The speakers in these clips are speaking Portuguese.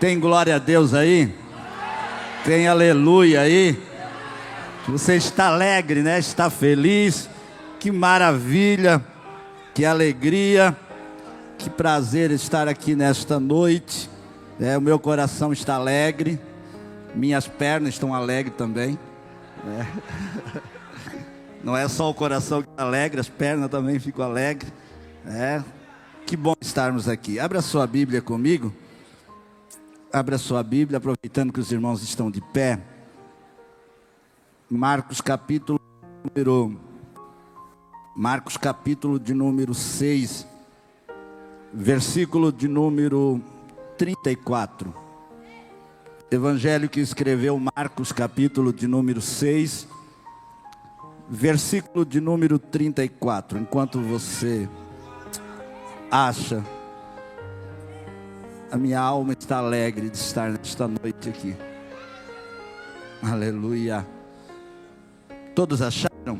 Tem glória a Deus aí? Tem aleluia aí? Você está alegre, né? Está feliz? Que maravilha, que alegria, que prazer estar aqui nesta noite. O meu coração está alegre, minhas pernas estão alegres também. Não é só o coração que está alegre, as pernas também ficam alegres. Que bom estarmos aqui. Abra sua Bíblia comigo. Abra sua Bíblia, aproveitando que os irmãos estão de pé. Marcos capítulo de número 6, versículo de número 34. Evangelho que escreveu Marcos capítulo de número 6, versículo de número 34. Enquanto você acha, a minha alma está alegre de estar nesta noite aqui. Aleluia. Todos acharam?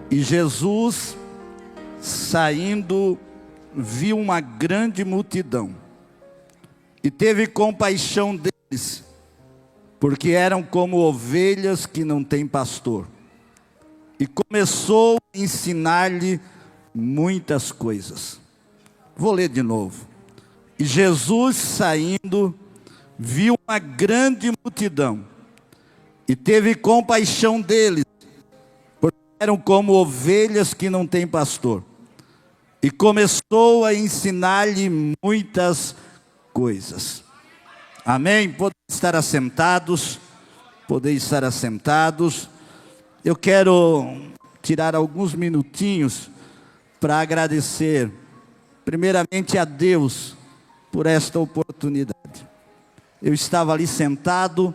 E Jesus, saindo, viu uma grande multidão e teve compaixão deles, porque eram como ovelhas que não têm pastor. E começou a ensinar-lhe muitas coisas. Vou ler de novo. E Jesus, saindo, viu uma grande multidão e teve compaixão deles, porque eram como ovelhas que não têm pastor. E começou a ensinar-lhe muitas coisas. Amém? Podem estar assentados. Podem estar assentados. Eu quero tirar alguns minutinhos para agradecer primeiramente a Deus por esta oportunidade. Eu estava ali sentado,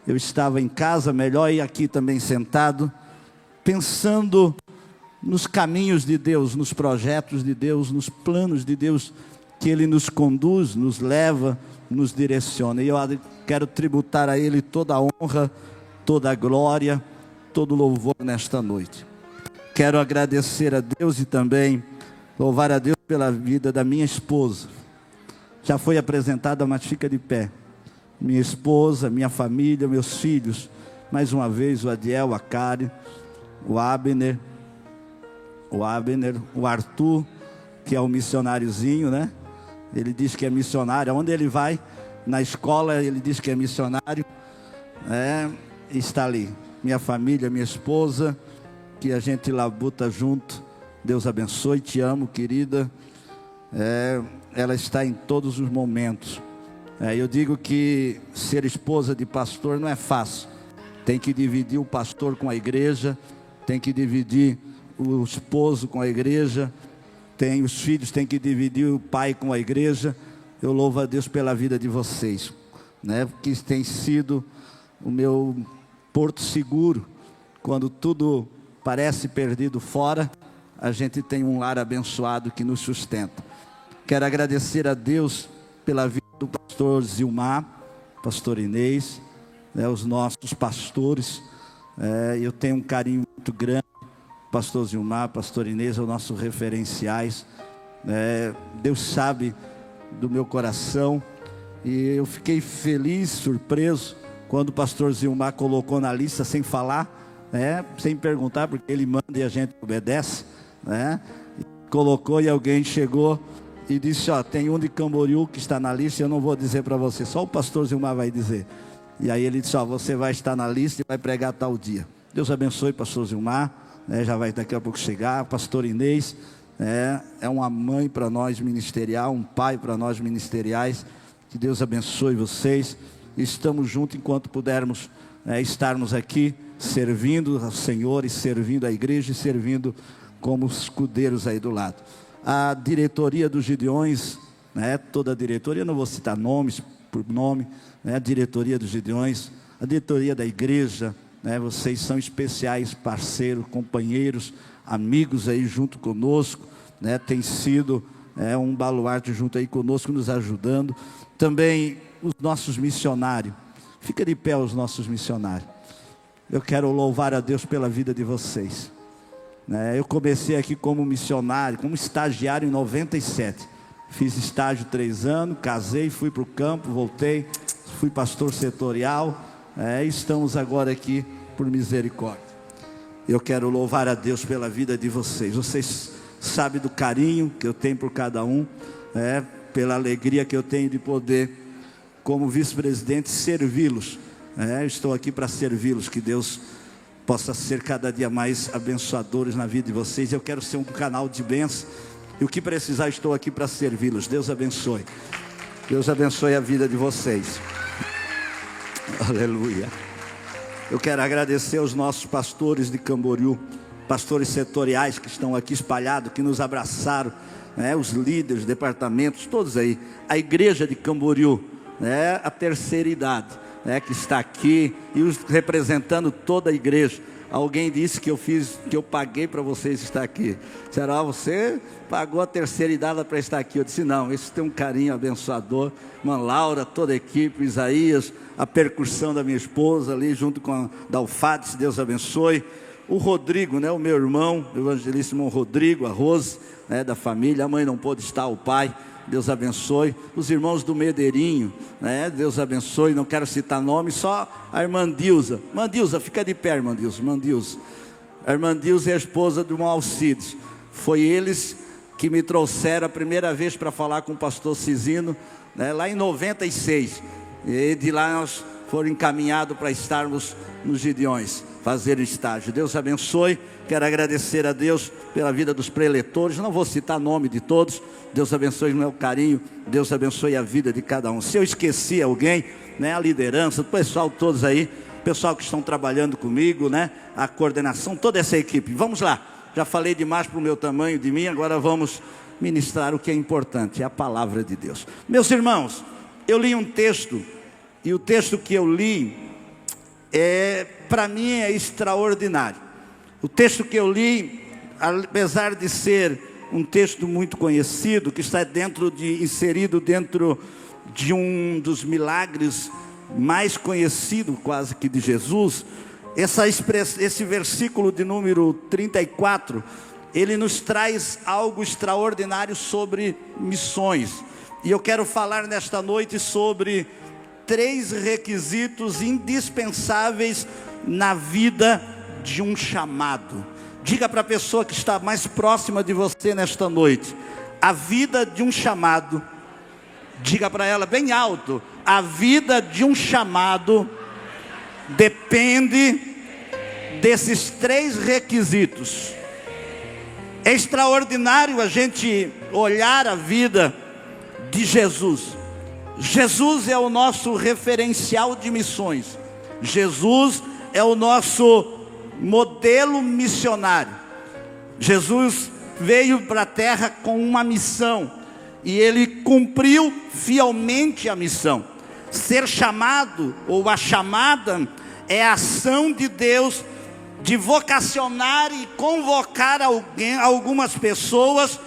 eu estava em casa, melhor ir aqui também sentado, pensando nos caminhos de Deus, nos projetos de Deus, nos planos de Deus, que Ele nos conduz, nos leva, nos direciona. E eu quero tributar a Ele toda a honra, toda a glória, todo o louvor nesta noite. Quero agradecer a Deus e também louvar a Deus pela vida da minha esposa. Já foi apresentada, mas fica de pé. Minha esposa, minha família, meus filhos. Mais uma vez o Adiel, a Karen, o Abner, o Arthur, que é o missionáriozinho, né? Ele diz que é missionário. Onde ele vai? Na escola ele diz que é missionário. Está ali. Minha família, minha esposa, que a gente labuta junto. Deus abençoe, te amo, querida. Ela está em todos os momentos. Eu digo que ser esposa de pastor não é fácil. Tem que dividir o pastor com a igreja, tem que dividir o esposo com a igreja, os filhos têm que dividir o pai com a igreja. Eu louvo a Deus pela vida de vocês, porque isso tem sido o meu porto seguro. Quando tudo parece perdido fora, a gente tem um lar abençoado que nos sustenta. Quero agradecer a Deus pela vida do pastor Zilmar, pastor Inês, os nossos pastores. Eu tenho um carinho muito grande. Pastor Zilmar, pastor Inês, são nossos referenciais. Deus sabe do meu coração. E eu fiquei feliz, surpreso, quando o pastor Zilmar colocou na lista sem falar, sem perguntar, porque ele manda e a gente obedece. Colocou e alguém chegou e disse: tem um de Camboriú que está na lista, eu não vou dizer para você, só o pastor Zilmar vai dizer. E aí ele disse: você vai estar na lista e vai pregar tal dia. Deus abençoe pastor Zilmar, já vai daqui a pouco chegar. Pastor Inês, é uma mãe para nós ministerial, um pai para nós ministeriais. Que Deus abençoe vocês. Estamos juntos enquanto pudermos estarmos aqui, servindo ao Senhor e servindo a igreja e servindo como escudeiros aí do lado. A diretoria dos Gideões, toda a diretoria, não vou citar nomes por nome, a diretoria dos Gideões, a diretoria da igreja, vocês são especiais parceiros, companheiros, amigos aí junto conosco, tem sido um baluarte junto aí conosco, nos ajudando. Também os nossos missionários, fica de pé os nossos missionários. Eu quero louvar a Deus pela vida de vocês. Eu comecei aqui como missionário, como estagiário em 97. fiz estágio 3 anos, casei, fui para o campo, voltei, fui pastor setorial, estamos agora aqui por misericórdia. Eu quero louvar a Deus pela vida de vocês. Vocês sabem do carinho que eu tenho por cada um, pela alegria que eu tenho de poder, como vice-presidente, servi-los. Estou aqui para servi-los, que Deus possa ser cada dia mais abençoadores na vida de vocês. Eu quero ser um canal de bênção, e o que precisar, estou aqui para servi-los. Deus abençoe. Deus abençoe a vida de vocês. Aleluia. Eu quero agradecer aos nossos pastores de Camboriú, pastores setoriais que estão aqui espalhados, que nos abraçaram, os líderes, departamentos, todos aí. A igreja de Camboriú, a terceira idade, que está aqui, e os representando toda a igreja. Alguém disse que eu paguei para vocês estar aqui. Será você pagou a terceira idade para estar aqui? Eu disse, não, isso tem um carinho abençoador. Irmã Laura, toda a equipe, Isaías, a percussão da minha esposa ali, junto com a da Alfades, Deus abençoe. O Rodrigo, o meu irmão, o evangelíssimo Rodrigo, a Rose, da família. A mãe não pôde estar, o pai, Deus abençoe. Os irmãos do Medeirinho, Deus abençoe. Não quero citar nome, só a irmã Dilza. Irmã Dilza, fica de pé, irmã Dilza. Irmã Dilza. A irmã Dilza é a esposa do irmão Alcides. Foi eles que me trouxeram a primeira vez para falar com o pastor Cisino, lá em 96. E de lá nós fomos encaminhados para estarmos nos Gideões, fazer estágio. Deus abençoe. Quero agradecer a Deus pela vida dos preletores. Não vou citar nome de todos. Deus abençoe o meu carinho. Deus abençoe a vida de cada um. Se eu esqueci alguém, a liderança, o pessoal todos aí, o pessoal que estão trabalhando comigo, a coordenação, toda essa equipe. Vamos lá. Já falei demais para o meu tamanho, de mim. Agora vamos ministrar o que é importante, é a palavra de Deus. Meus irmãos, eu li um texto, e o texto que eu li, para mim é extraordinário. O texto que eu li, apesar de ser um texto muito conhecido, que está inserido dentro de um dos milagres mais conhecidos quase que de Jesus, esse versículo de número 34, ele nos traz algo extraordinário sobre missões. E eu quero falar nesta noite sobre 3 requisitos indispensáveis na vida de um chamado. Diga para a pessoa que está mais próxima de você nesta noite: a vida de um chamado. Diga para ela bem alto: a vida de um chamado depende desses 3 requisitos. É extraordinário a gente olhar a vida de Jesus. Jesus é o nosso referencial de missões. Jesus é o nosso modelo missionário. Jesus veio para a terra com uma missão, e ele cumpriu fielmente a missão. Ser chamado, ou a chamada, é a ação de Deus de vocacionar e convocar algumas pessoas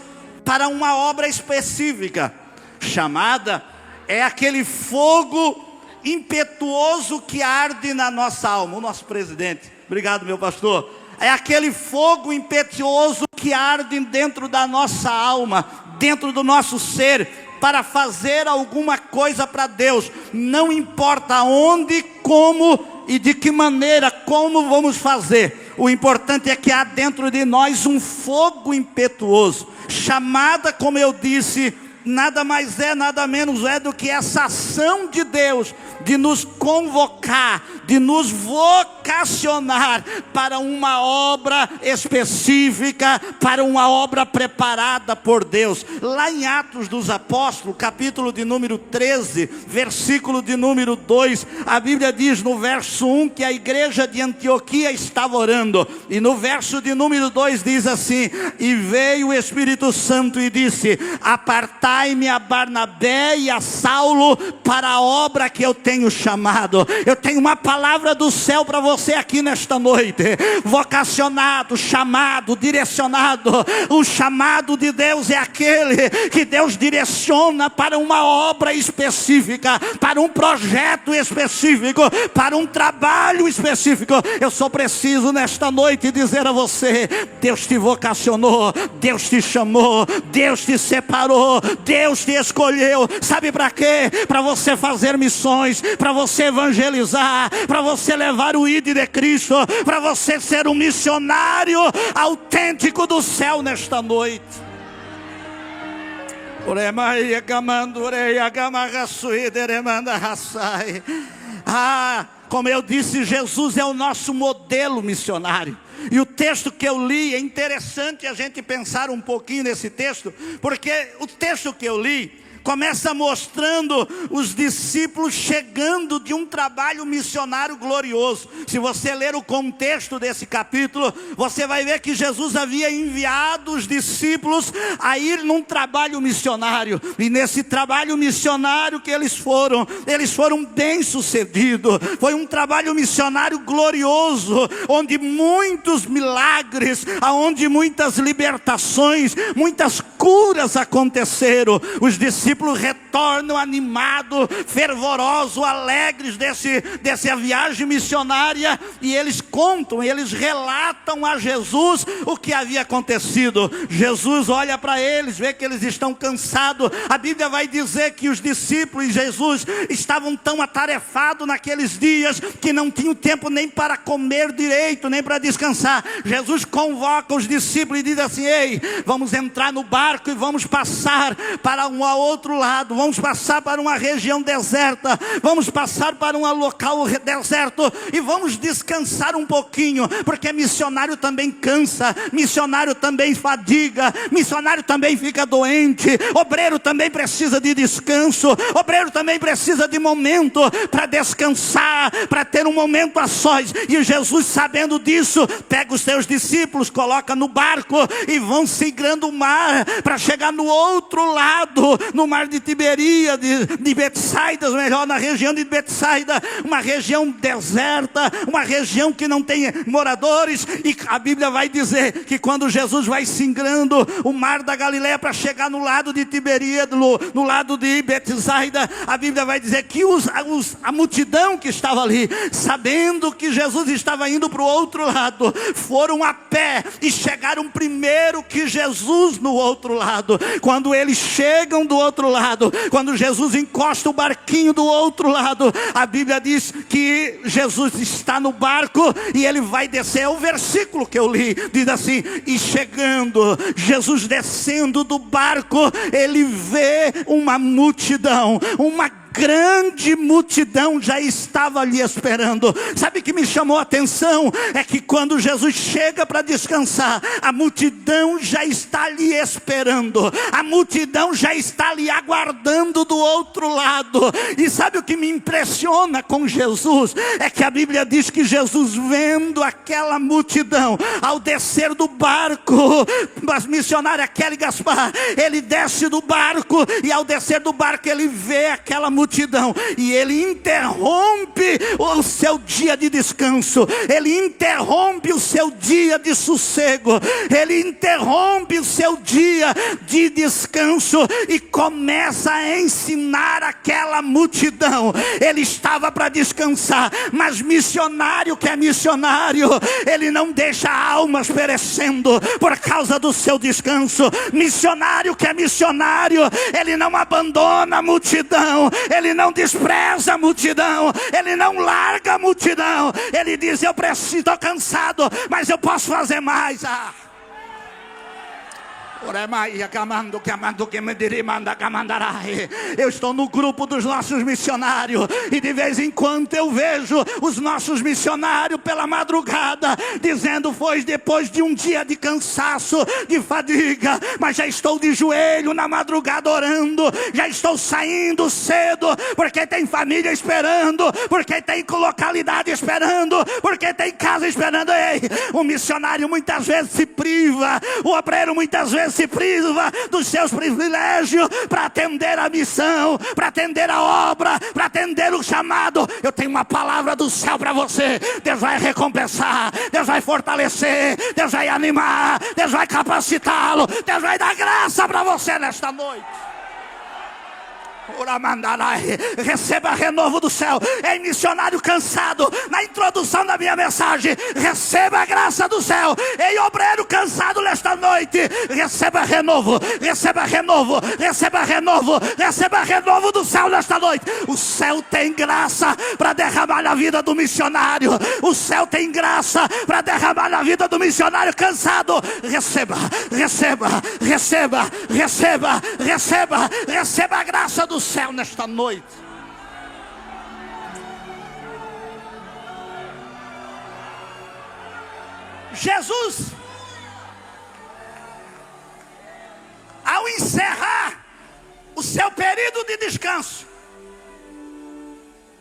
para uma obra específica. Chamada é aquele fogo impetuoso que arde na nossa alma. O nosso presidente, obrigado meu pastor. É aquele fogo impetuoso que arde dentro da nossa alma, dentro do nosso ser, para fazer alguma coisa para Deus. Não importa onde, como e de que maneira, como vamos fazer. O importante é que há dentro de nós um fogo impetuoso. Chamada, como eu disse, nada mais é, nada menos é do que essa ação de Deus de nos convocar, de nos vocacionar para uma obra específica, para uma obra preparada por Deus. Lá em Atos dos Apóstolos, capítulo de número 13, versículo de número 2, a Bíblia diz no verso 1 que a igreja de Antioquia estava orando, e no verso de número 2 diz assim: e veio o Espírito Santo e disse: apartai-me a Barnabé e a Saulo para a obra que eu tenho chamado. Eu tenho uma palavra palavra do céu para você aqui nesta noite. Vocacionado, chamado, direcionado. O chamado de Deus é aquele que Deus direciona para uma obra específica, para um projeto específico, para um trabalho específico. Eu só preciso nesta noite dizer a você: Deus te vocacionou, Deus te chamou, Deus te separou, Deus te escolheu. Sabe para quê? Para você fazer missões, para você evangelizar, para você levar o ID de Cristo, para você ser um missionário autêntico do céu nesta noite. Como eu disse, Jesus é o nosso modelo missionário. E o texto que eu li, é interessante a gente pensar um pouquinho nesse texto, porque o texto que eu li começa mostrando os discípulos chegando de um trabalho missionário glorioso. Se você ler o contexto desse capítulo, você vai ver que Jesus havia enviado os discípulos a ir num trabalho missionário. E nesse trabalho missionário que eles foram bem sucedidos. Foi um trabalho missionário glorioso, onde muitos milagres, onde muitas libertações, muitas curas aconteceram. Os discípulos retornam animados, fervorosos, alegres dessa viagem missionária, e eles contam, eles relatam a Jesus o que havia acontecido. Jesus olha para eles, vê que eles estão cansados. A Bíblia vai dizer que os discípulos e Jesus estavam tão atarefados naqueles dias que não tinham tempo nem para comer direito, nem para descansar. Jesus convoca os discípulos e diz assim: ei, vamos entrar no barco e vamos passar para um outro lado, vamos passar para uma região deserta, vamos passar para um local deserto e vamos descansar um pouquinho, porque missionário também cansa, missionário também fadiga, missionário também fica doente, obreiro também precisa de descanso, obreiro também precisa de momento para descansar, para ter um momento a sós. E Jesus, sabendo disso, pega os seus discípulos, coloca no barco e vão sigrando o mar para chegar no outro lado, no mar de Tiberíades, de Betsaida, melhor, na região de Betsaida, uma região deserta, uma região que não tem moradores. E a Bíblia vai dizer que quando Jesus vai singrando o mar da Galileia para chegar no lado de Tiberíades, no lado de Betsaida, a Bíblia vai dizer que a multidão que estava ali, sabendo que Jesus estava indo para o outro lado, foram a pé e chegaram primeiro que Jesus no outro lado. Quando eles chegam do outro lado, quando Jesus encosta o barquinho do outro lado, a Bíblia diz que Jesus está no barco e ele vai descer. É o versículo que eu li, diz assim: e chegando, Jesus descendo do barco, ele vê uma multidão, uma grande multidão já estava ali esperando. Sabe o que me chamou a atenção? É que quando Jesus chega para descansar, a multidão já está ali esperando, a multidão já está ali aguardando do outro lado. E sabe o que me impressiona com Jesus? É que a Bíblia diz que Jesus, vendo aquela multidão, ao descer do barco, mas missionária Kelly Gaspar, ele desce do barco, e ao descer do barco ele vê aquela multidão, e ele interrompe o seu dia de descanso, ele interrompe o seu dia de sossego, ele interrompe o seu dia de descanso e começa a ensinar aquela multidão. Ele estava para descansar, mas missionário que é missionário, ele não deixa almas perecendo por causa do seu descanso. Missionário que é missionário, ele não abandona a multidão, ele não despreza a multidão, ele não larga a multidão. Ele diz: eu preciso, estou cansado, mas eu posso fazer mais. Eu estou no grupo dos nossos missionários, e de vez em quando eu vejo os nossos missionários pela madrugada dizendo: foi depois de um dia de cansaço, de fadiga, mas já estou de joelho na madrugada orando, já estou saindo cedo, porque tem família esperando, porque tem localidade esperando, porque tem casa esperando. Ei, o missionário muitas vezes se priva, o obreiro muitas vezes você se priva dos seus privilégios para atender a missão, para atender a obra, para atender o chamado. Eu tenho uma palavra do céu para você. Deus vai recompensar, Deus vai fortalecer, Deus vai animar, Deus vai capacitá-lo, Deus vai dar graça para você nesta noite. Receba renovo do céu. Ei, missionário cansado, na introdução da minha mensagem, receba a graça do céu. Ei, obreiro cansado nesta noite, receba renovo, receba renovo, receba renovo, receba renovo do céu nesta noite. O céu tem graça para derramar na vida do missionário. O céu tem graça para derramar na vida do missionário cansado. Receba, receba, receba, receba, receba, receba a graça do céu nesta noite. Jesus, ao encerrar o seu período de descanso,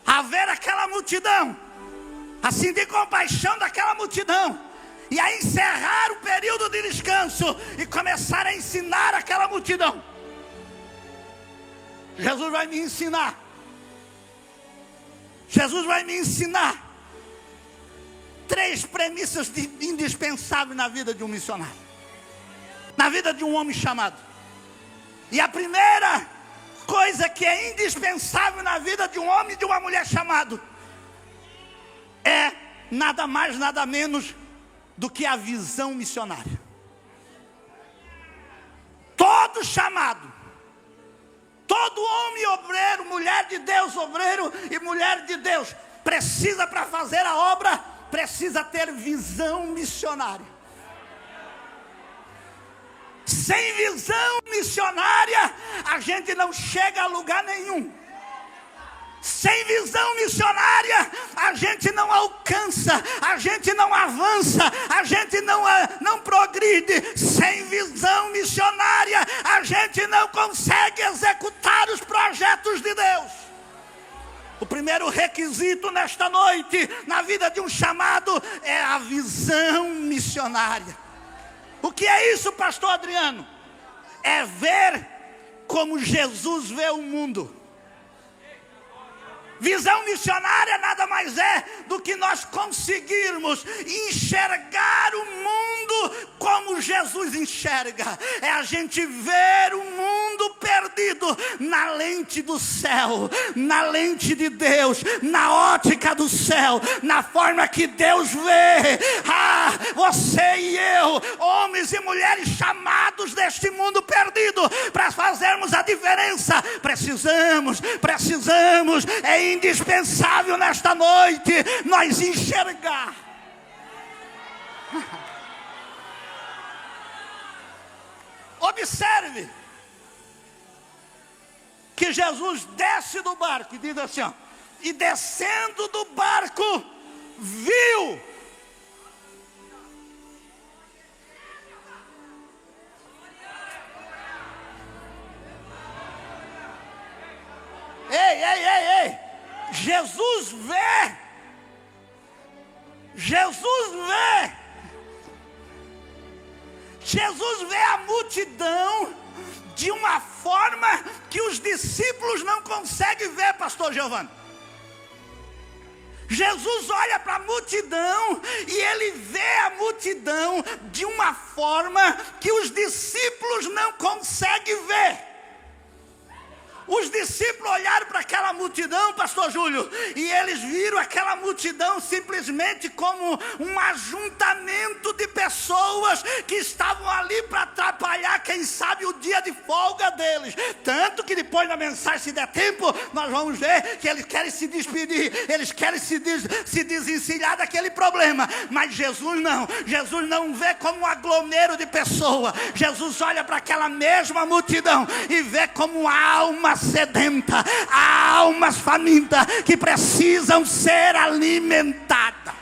a ver aquela multidão, a sentir compaixão daquela multidão, e a encerrar o período de descanso e começar a ensinar aquela multidão, Jesus vai me ensinar. Jesus vai me ensinar 3 premissas indispensáveis na vida de um missionário, na vida de um homem chamado. E a primeira coisa que é indispensável na vida de um homem e de uma mulher chamado é nada mais, nada menos do que a visão missionária. Todo chamado, todo homem obreiro, mulher de Deus, obreiro e mulher de Deus, precisa, para fazer a obra, precisa ter visão missionária. Sem visão missionária, a gente não chega a lugar nenhum. Sem visão missionária, a gente não alcança, a gente não avança, a gente não progride. Sem visão missionária, a gente não consegue executar os projetos de Deus. O primeiro requisito nesta noite, na vida de um chamado, é a visão missionária. O que é isso, pastor Adriano? É ver como Jesus vê o mundo. Visão missionária nada mais é do que nós conseguirmos enxergar o mundo como Jesus enxerga. É a gente ver o mundo perdido na lente do céu, na lente de Deus, na ótica do céu, na forma que Deus vê. Você e eu, homens e mulheres chamados deste mundo perdido, para fazermos a diferença, precisamos, é indispensável nesta noite nós enxergar. Observe que Jesus desce do barco e diz assim, ó, e descendo do barco viu Ei, Jesus vê a multidão de uma forma que os discípulos não conseguem ver, pastor Giovanni. Jesus olha para a multidão e ele vê a multidão de uma forma que os discípulos não conseguem ver. Os discípulos olharam para aquela multidão, pastor Júlio, e eles viram aquela multidão simplesmente como um ajuntamento de pessoas que estavam ali para atrapalhar, quem sabe, o dia de folga deles. Tanto que depois na mensagem, se der tempo, nós vamos ver que eles querem se despedir, eles querem se desencilhar daquele problema. Mas Jesus não vê como um aglomero de pessoas. Jesus olha para aquela mesma multidão e vê como uma alma sedenta, almas famintas que precisam ser alimentadas.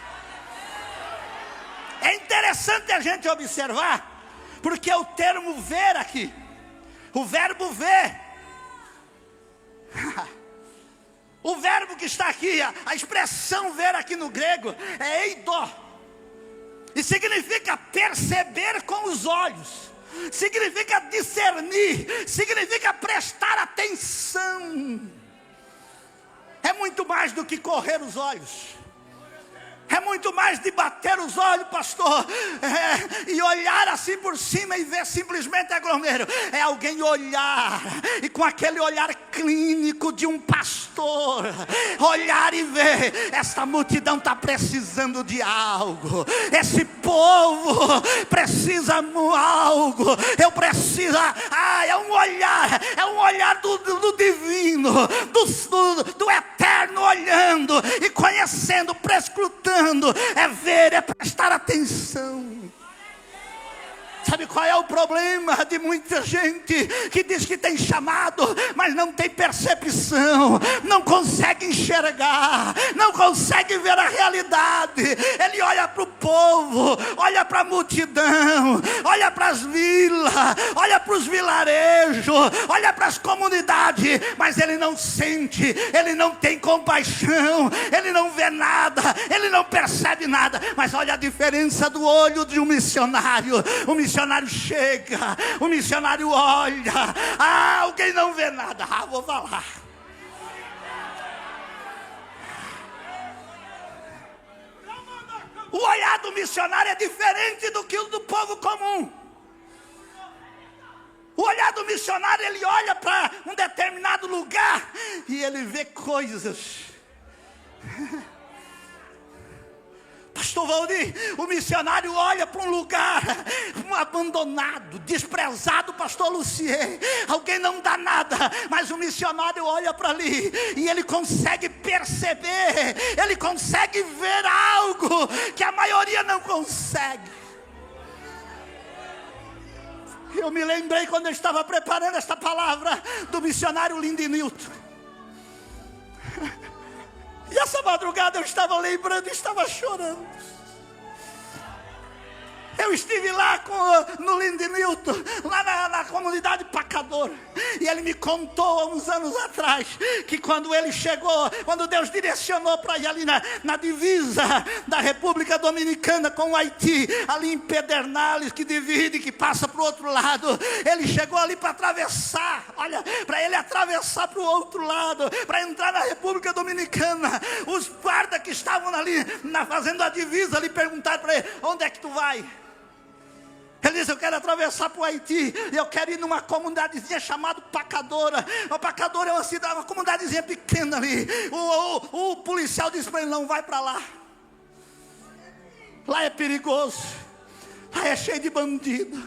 É interessante a gente observar, porque o termo ver aqui, o verbo ver, o verbo que está aqui, a expressão ver aqui no grego é eidó, e significa perceber com os olhos, significa discernir, significa prestar atenção. É muito mais do que correr os olhos. É muito mais de bater os olhos, pastor, e olhar assim por cima e ver simplesmente aglomero. É alguém olhar, e com aquele olhar clínico de um pastor, olhar e ver, essa multidão está precisando de algo, esse povo precisa de algo, eu preciso, é um olhar do divino, do eterno olhando e conhecendo, prescrutando. É ver, é prestar atenção. Sabe qual é o problema de muita gente que diz que tem chamado, mas não tem percepção, não consegue enxergar, não consegue ver a realidade. Ele olha para o povo, olha para a multidão, olha para as vilas, olha para os vilarejos, olha para as comunidades, mas ele não sente, ele não tem compaixão, ele não vê nada, ele não percebe nada. Mas olha a diferença do olho de um missionário. O missionário chega, o missionário olha, alguém não vê nada, vou falar. O olhar do missionário é diferente do que o do povo comum. O olhar do missionário, ele olha para um determinado lugar e ele vê coisas. Pastor Valdir, o missionário olha para um lugar abandonado, desprezado, pastor Lucier. Alguém não dá nada, mas o missionário olha para ali e ele consegue perceber, ele consegue ver algo que a maioria não consegue. Eu me lembrei quando eu estava preparando esta palavra do missionário Lindenilton. E essa madrugada eu estava lembrando e estava chorando. Eu estive lá no Lindenilton, lá na comunidade Pacador. E ele me contou há uns anos atrás que quando ele chegou, quando Deus direcionou para ir ali na divisa da República Dominicana com o Haiti, ali em Pedernales, que divide, que passa para o outro lado. Ele chegou ali para atravessar, olha, para ele atravessar para o outro lado, para entrar na República Dominicana. Os guardas que estavam ali fazendo a divisa lhe perguntaram para ele: onde é que tu vai? Ele disse: eu quero atravessar para o Haiti, eu quero ir numa comunidadezinha chamada Pacadora. A Pacadora é uma cidade, uma comunidadezinha pequena ali. O policial disse para ele: não vai para lá. Lá é perigoso. Lá é cheio de bandido,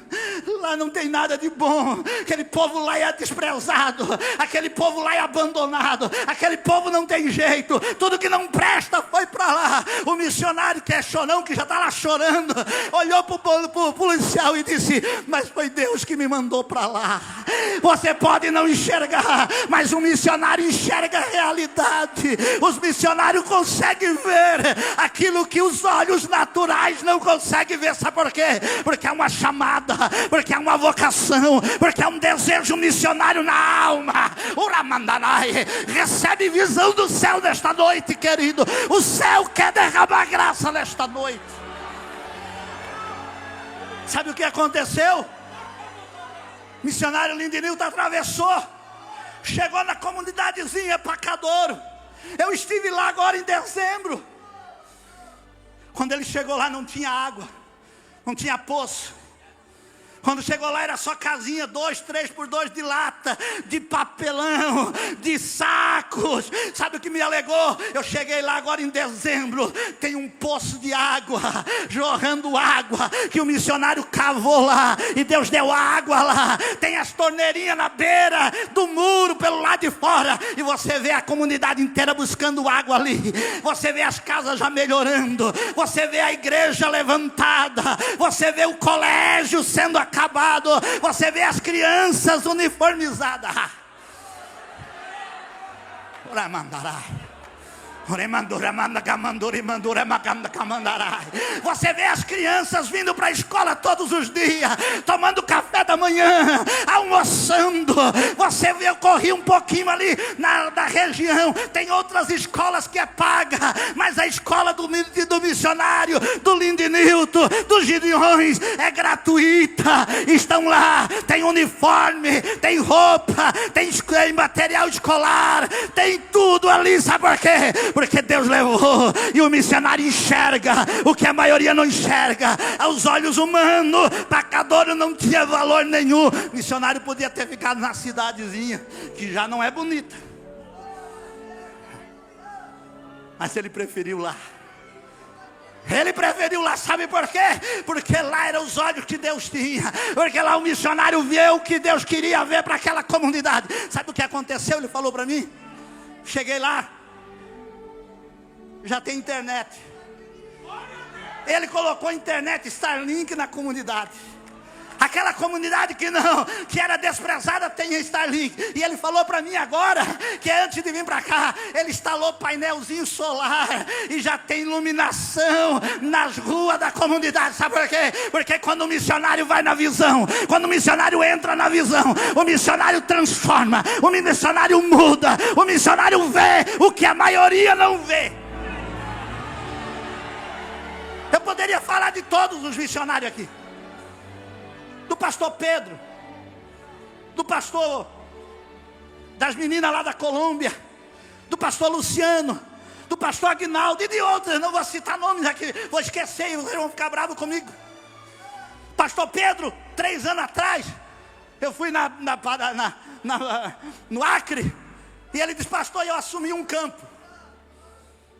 lá não tem nada de bom, aquele povo lá é desprezado, aquele povo lá é abandonado, aquele povo não tem jeito, tudo que não presta foi para lá. O missionário, que é chorão, que já está lá chorando, olhou para o policial e disse: mas foi Deus que me mandou para lá. Você pode não enxergar, mas o missionário enxerga a realidade. Os missionários conseguem ver aquilo que os olhos naturais não conseguem ver. Sabe por quê? Porque é uma chamada, porque é uma vocação, porque é um desejo missionário na alma. Uramandarai, recebe visão do céu nesta noite, querido. O céu quer derramar graça nesta noite. Sabe o que aconteceu? Missionário Lindenilton atravessou, chegou na comunidadezinha Pacadouro. Eu estive lá agora em dezembro. Quando ele chegou lá não tinha água, não tinha poço. Quando chegou lá era só casinha 2, 3 por 2 de lata, de papelão, de sacos. Sabe o que me alegou? Eu cheguei lá agora em dezembro, tem um poço de água, jorrando água, que o missionário cavou lá, e Deus deu água lá. Tem as torneirinhas na beira do muro, pelo lado de fora, e você vê a comunidade inteira buscando água ali. Você vê as casas já melhorando, você vê a igreja levantada, você vê o colégio sendo acabado, você vê as crianças uniformizadas. Você vê as crianças vindo para a escola todos os dias, tomando café da manhã, almoçando. Você vê, eu corri um pouquinho ali na região, tem outras escolas que é paga, mas a escola do missionário, do Lindenilton, dos Gideões, é gratuita. Estão lá, tem uniforme, tem roupa, tem material escolar, tem tudo ali. Sabe por quê? Porque Deus levou, e o missionário enxerga o que a maioria não enxerga. Aos olhos humanos, Pacadouro não tinha valor nenhum. O missionário podia ter ficado na cidadezinha, que já não é bonita, mas ele preferiu lá. Ele preferiu lá, sabe por quê? Porque lá eram os olhos que Deus tinha. Porque lá o missionário viu o que Deus queria ver para aquela comunidade. Sabe o que aconteceu? Ele falou para mim. Cheguei lá, já tem internet. Ele colocou internet Starlink na comunidade. Aquela comunidade que era desprezada tem Starlink. E ele falou para mim agora, que antes de vir para cá, ele instalou painelzinho solar e já tem iluminação nas ruas da comunidade. Sabe por quê? Porque quando o missionário vai na visão, quando o missionário entra na visão, o missionário transforma, o missionário muda, o missionário vê o que a maioria não vê. Eu poderia falar de todos os missionários aqui. Do pastor Pedro, do pastor, das meninas lá da Colômbia, do pastor Luciano, do pastor Aguinaldo e de outros. Não vou citar nomes aqui, vou esquecer e vocês vão ficar bravos comigo. Pastor Pedro, 3 anos atrás, eu fui no Acre, e ele disse: pastor, eu assumi um campo.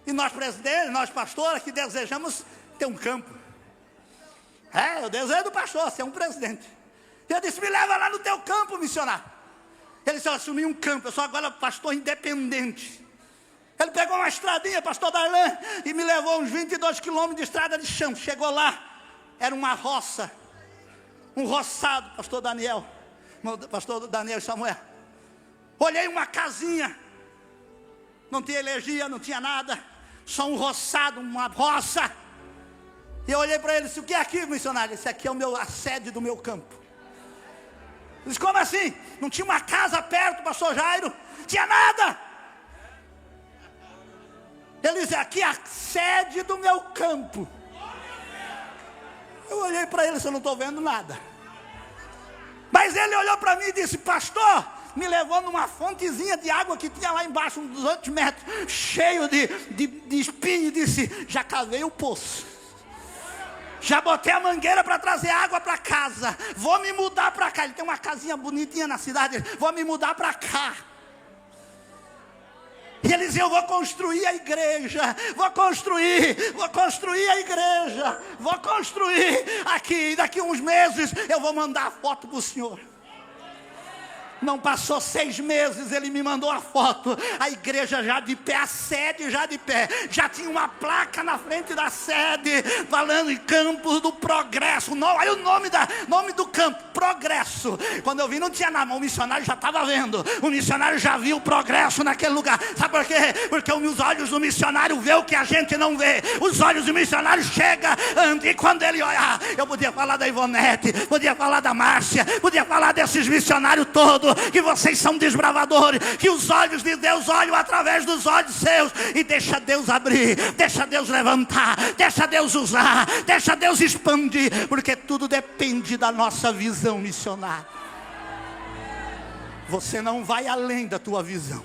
E nós presidentes, nós pastores, que desejamos ter um campo. O desejo do pastor, ser um presidente. Eu disse: me leva lá no teu campo, missionário. Ele disse: eu assumi um campo, eu sou agora pastor independente. Ele pegou uma estradinha, pastor Darlan, e me levou uns 22 quilômetros de estrada de chão. Chegou lá, era uma roça, um roçado, pastor Daniel e Samuel. Olhei uma casinha, não tinha energia, não tinha nada, só um roçado, uma roça. E eu olhei para ele e disse: o que é aqui, missionário? Esse aqui é a sede do meu campo. Ele disse: como assim? Não tinha uma casa perto, pastor Jairo? Tinha nada. Ele disse: aqui é a sede do meu campo. Eu olhei para ele e disse: eu não estou vendo nada. Mas ele olhou para mim e disse: pastor, me levou numa fontezinha de água que tinha lá embaixo, uns 200 metros, cheio de espinho, e disse: já cavei o poço. Já botei a mangueira para trazer água para casa. Vou me mudar para cá. Ele tem uma casinha bonitinha na cidade. Vou me mudar para cá. E ele dizia: eu vou construir a igreja. Vou construir a igreja. Vou construir aqui. Daqui uns meses eu vou mandar a foto para o senhor. Não passou 6 meses, ele me mandou a foto. A igreja já de pé, a sede já de pé. Já tinha uma placa na frente da sede, falando em Campos do Progresso. Aí o nome do campo, Progresso. Quando eu vi não tinha nada, mas o missionário já estava vendo. O missionário já viu o progresso naquele lugar. Sabe por quê? Porque os olhos do missionário vê o que a gente não vê. Os olhos do missionário chegam, e quando ele olhar, eu podia falar da Ivonete, podia falar da Márcia, podia falar desses missionários todos, que vocês são desbravadores, que os olhos de Deus olham através dos olhos seus, e deixa Deus abrir, deixa Deus levantar, deixa Deus usar, deixa Deus expandir, porque tudo depende da nossa visão missionária. Você não vai além da tua visão.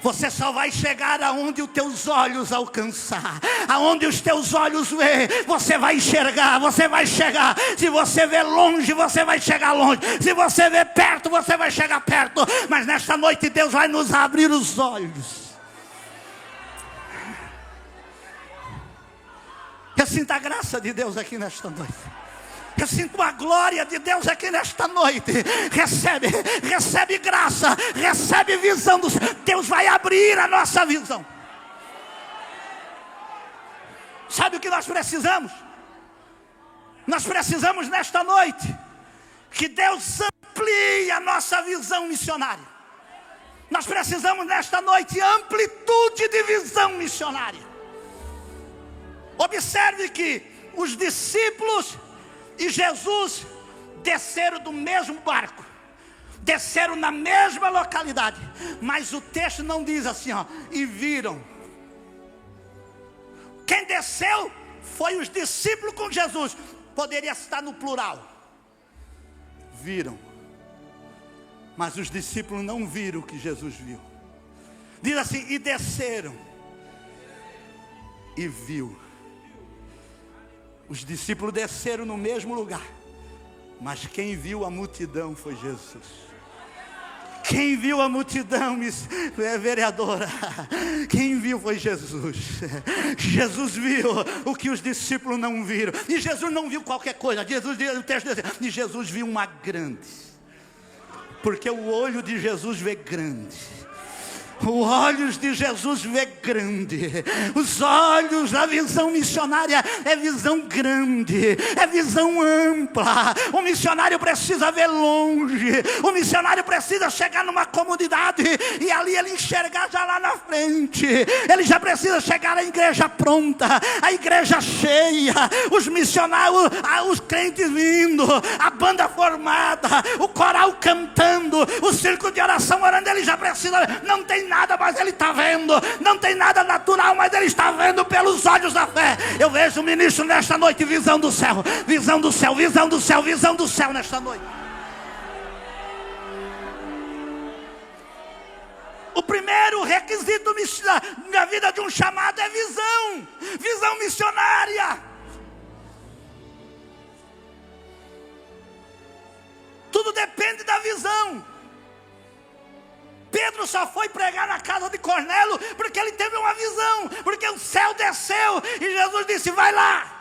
Você só vai chegar aonde os teus olhos alcançar. Aonde os teus olhos vê, você vai enxergar, você vai chegar. Se você vê longe, você vai chegar longe. Se você vê perto, você vai chegar perto. Mas nesta noite Deus vai nos abrir os olhos. Eu sinto a graça de Deus aqui nesta noite. Eu sinto a glória de Deus aqui nesta noite. Recebe graça, recebe visão do Senhor. Deus vai abrir a nossa visão. Sabe o que nós precisamos? Nós precisamos nesta noite que Deus amplie a nossa visão missionária. Nós precisamos nesta noite amplitude de visão missionária. Observe que os discípulos e Jesus desceram do mesmo barco, desceram na mesma localidade, mas o texto não diz assim, e viram. Quem desceu foi os discípulos com Jesus. Poderia estar no plural. Viram. Mas os discípulos não viram o que Jesus viu. Diz assim, e desceram. E viu. Os discípulos desceram no mesmo lugar. Mas quem viu a multidão foi Jesus. Quem viu a multidão, vereadora, quem viu foi Jesus. Jesus viu o que os discípulos não viram. E Jesus não viu qualquer coisa. O texto diz, e Jesus viu uma grande. Porque o olho de Jesus vê grande. Os olhos de Jesus vê grande. Os olhos da visão missionária é visão grande, é visão ampla. O missionário precisa ver longe. O missionário precisa chegar numa comunidade e ali ele enxergar já lá na frente. Ele já precisa chegar à igreja pronta, a igreja cheia, os missionários, os crentes vindo, a banda formada, o coral cantando, o círculo de oração orando. Ele já precisa, não tem nada, mas ele está vendo. Não tem nada natural, mas ele está vendo pelos olhos da fé. Eu vejo o ministro nesta noite, visão do céu, visão do céu, visão do céu, visão do céu nesta noite. O primeiro requisito na vida de um chamado é visão. Visão missionária. Tudo depende da visão. Pedro só foi pregar na casa de Cornélio porque ele teve uma visão, porque o céu desceu e Jesus disse, vai lá.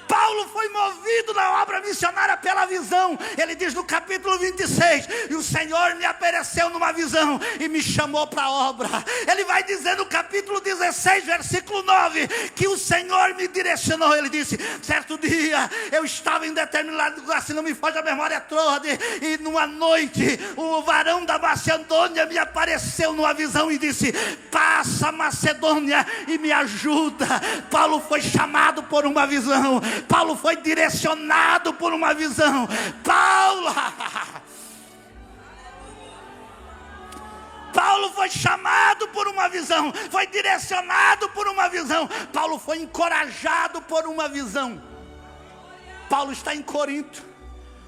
Paulo foi movido na obra missionária pela visão. Ele diz no capítulo 26, e o Senhor me apareceu numa visão e me chamou para a obra. Ele vai dizer no capítulo 16, versículo 9, que o Senhor me direcionou. Ele disse, certo dia eu estava em determinado lugar, se não me foge a memória toda, e numa noite o varão da Macedônia me apareceu numa visão e disse, passa Macedônia e me ajuda. Paulo foi chamado por uma visão. Paulo foi direcionado por uma visão. Paulo foi chamado por uma visão, foi direcionado por uma visão. Paulo foi encorajado por uma visão. Paulo está em Corinto,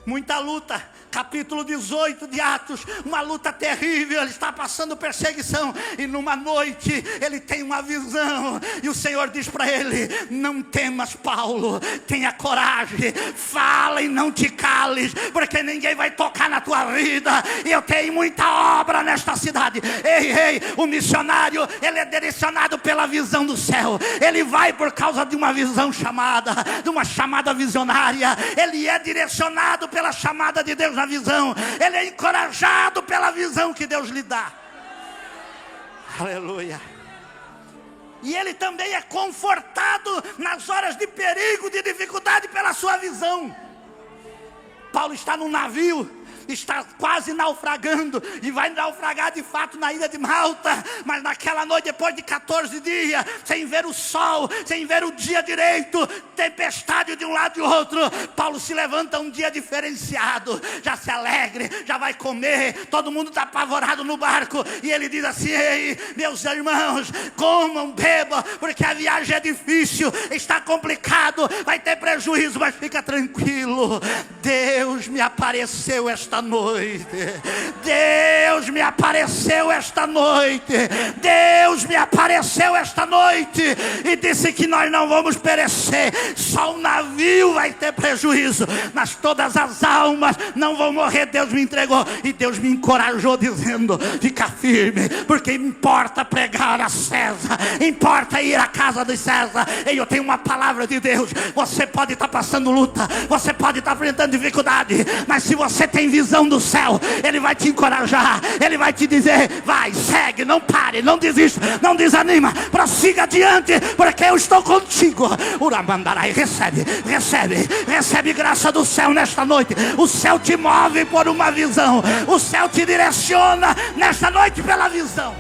muita luta. Capítulo 18 de Atos, uma luta terrível, ele está passando perseguição, e numa noite ele tem uma visão, e o Senhor diz para ele, não temas Paulo, tenha coragem, fala e não te cales, porque ninguém vai tocar na tua vida, e eu tenho muita obra nesta cidade. Ei, o missionário, ele é direcionado pela visão do céu, ele vai por causa de uma visão chamada, de uma chamada visionária, ele é direcionado pela chamada de Deus na visão, ele é encorajado pela visão que Deus lhe dá. Aleluia. E ele também é confortado nas horas de perigo, de dificuldade, pela sua visão. Paulo está num navio, está quase naufragando, e vai naufragar de fato na ilha de Malta, mas naquela noite, depois de 14 dias, sem ver o sol, sem ver o dia direito, tempestade de um lado e outro, Paulo se levanta um dia diferenciado, já se alegre, já vai comer, todo mundo está apavorado no barco, e ele diz assim, ei, meus irmãos, comam, bebam, porque a viagem é difícil, está complicado, vai ter prejuízo, mas fica tranquilo, Deus me apareceu esta noite, Deus me apareceu esta noite, Deus me apareceu esta noite, e disse que nós não vamos perecer, só o navio vai ter prejuízo, mas todas as almas não vão morrer. Deus me entregou, e Deus me encorajou dizendo, fica firme, porque importa pregar a César, importa ir à casa de César. E eu tenho uma palavra de Deus, você pode estar passando luta, você pode estar enfrentando dificuldade, mas se você tem visão visão do céu, Ele vai te encorajar, Ele vai te dizer: vai, segue, não pare, não desista, não desanima, prossiga adiante, porque eu estou contigo. Uramandarai, recebe graça do céu nesta noite. O céu te move por uma visão, o céu te direciona nesta noite pela visão.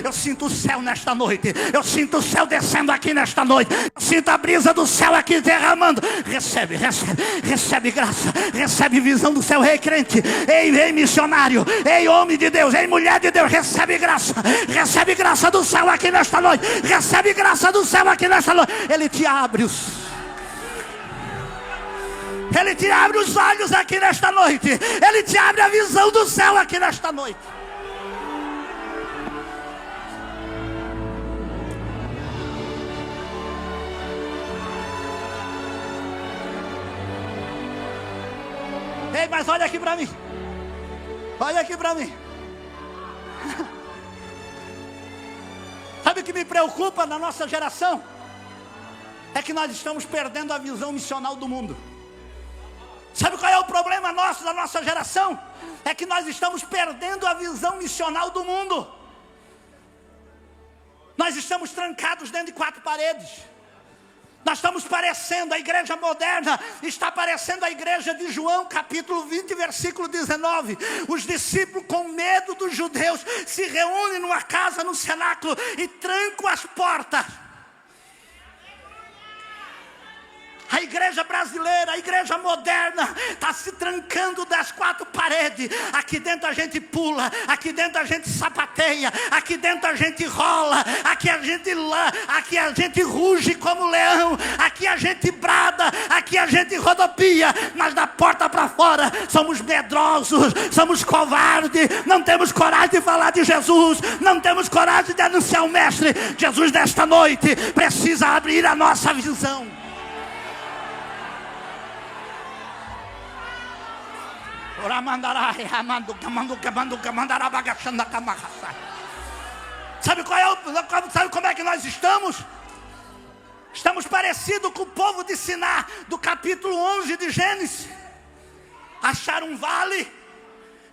Eu sinto o céu nesta noite. Eu sinto o céu descendo aqui nesta noite. Eu sinto a brisa do céu aqui derramando. Recebe graça. Recebe visão do céu. Ei, crente, ei, missionário, ei, homem de Deus, ei, mulher de Deus, recebe graça. Recebe graça do céu aqui nesta noite. Recebe graça do céu aqui nesta noite. Ele te abre os olhos aqui nesta noite. Ele te abre a visão do céu aqui nesta noite. Ei, mas olha aqui para mim. Olha aqui para mim. Sabe o que me preocupa na nossa geração? É que nós estamos perdendo a visão missional do mundo. Sabe qual é o problema nosso, da nossa geração? É que nós estamos perdendo a visão missional do mundo. Nós estamos trancados dentro de 4 paredes. Nós estamos parecendo, a igreja moderna está parecendo a igreja de João, capítulo 20, versículo 19. Os discípulos, com medo dos judeus, se reúnem numa casa, no cenáculo, e trancam as portas. A igreja brasileira, a igreja moderna, está se trancando das 4 paredes. Aqui dentro a gente pula, aqui dentro a gente sapateia, aqui dentro a gente rola, aqui a gente ruge como leão, aqui a gente brada, aqui a gente rodopia, mas da porta para fora somos medrosos, somos covardes, não temos coragem de falar de Jesus, não temos coragem de anunciar o Mestre. Jesus nesta noite precisa abrir a nossa visão. Sabe como é que nós estamos? Estamos parecidos com o povo de Siná, do capítulo 11 de Gênesis. Acharam um vale,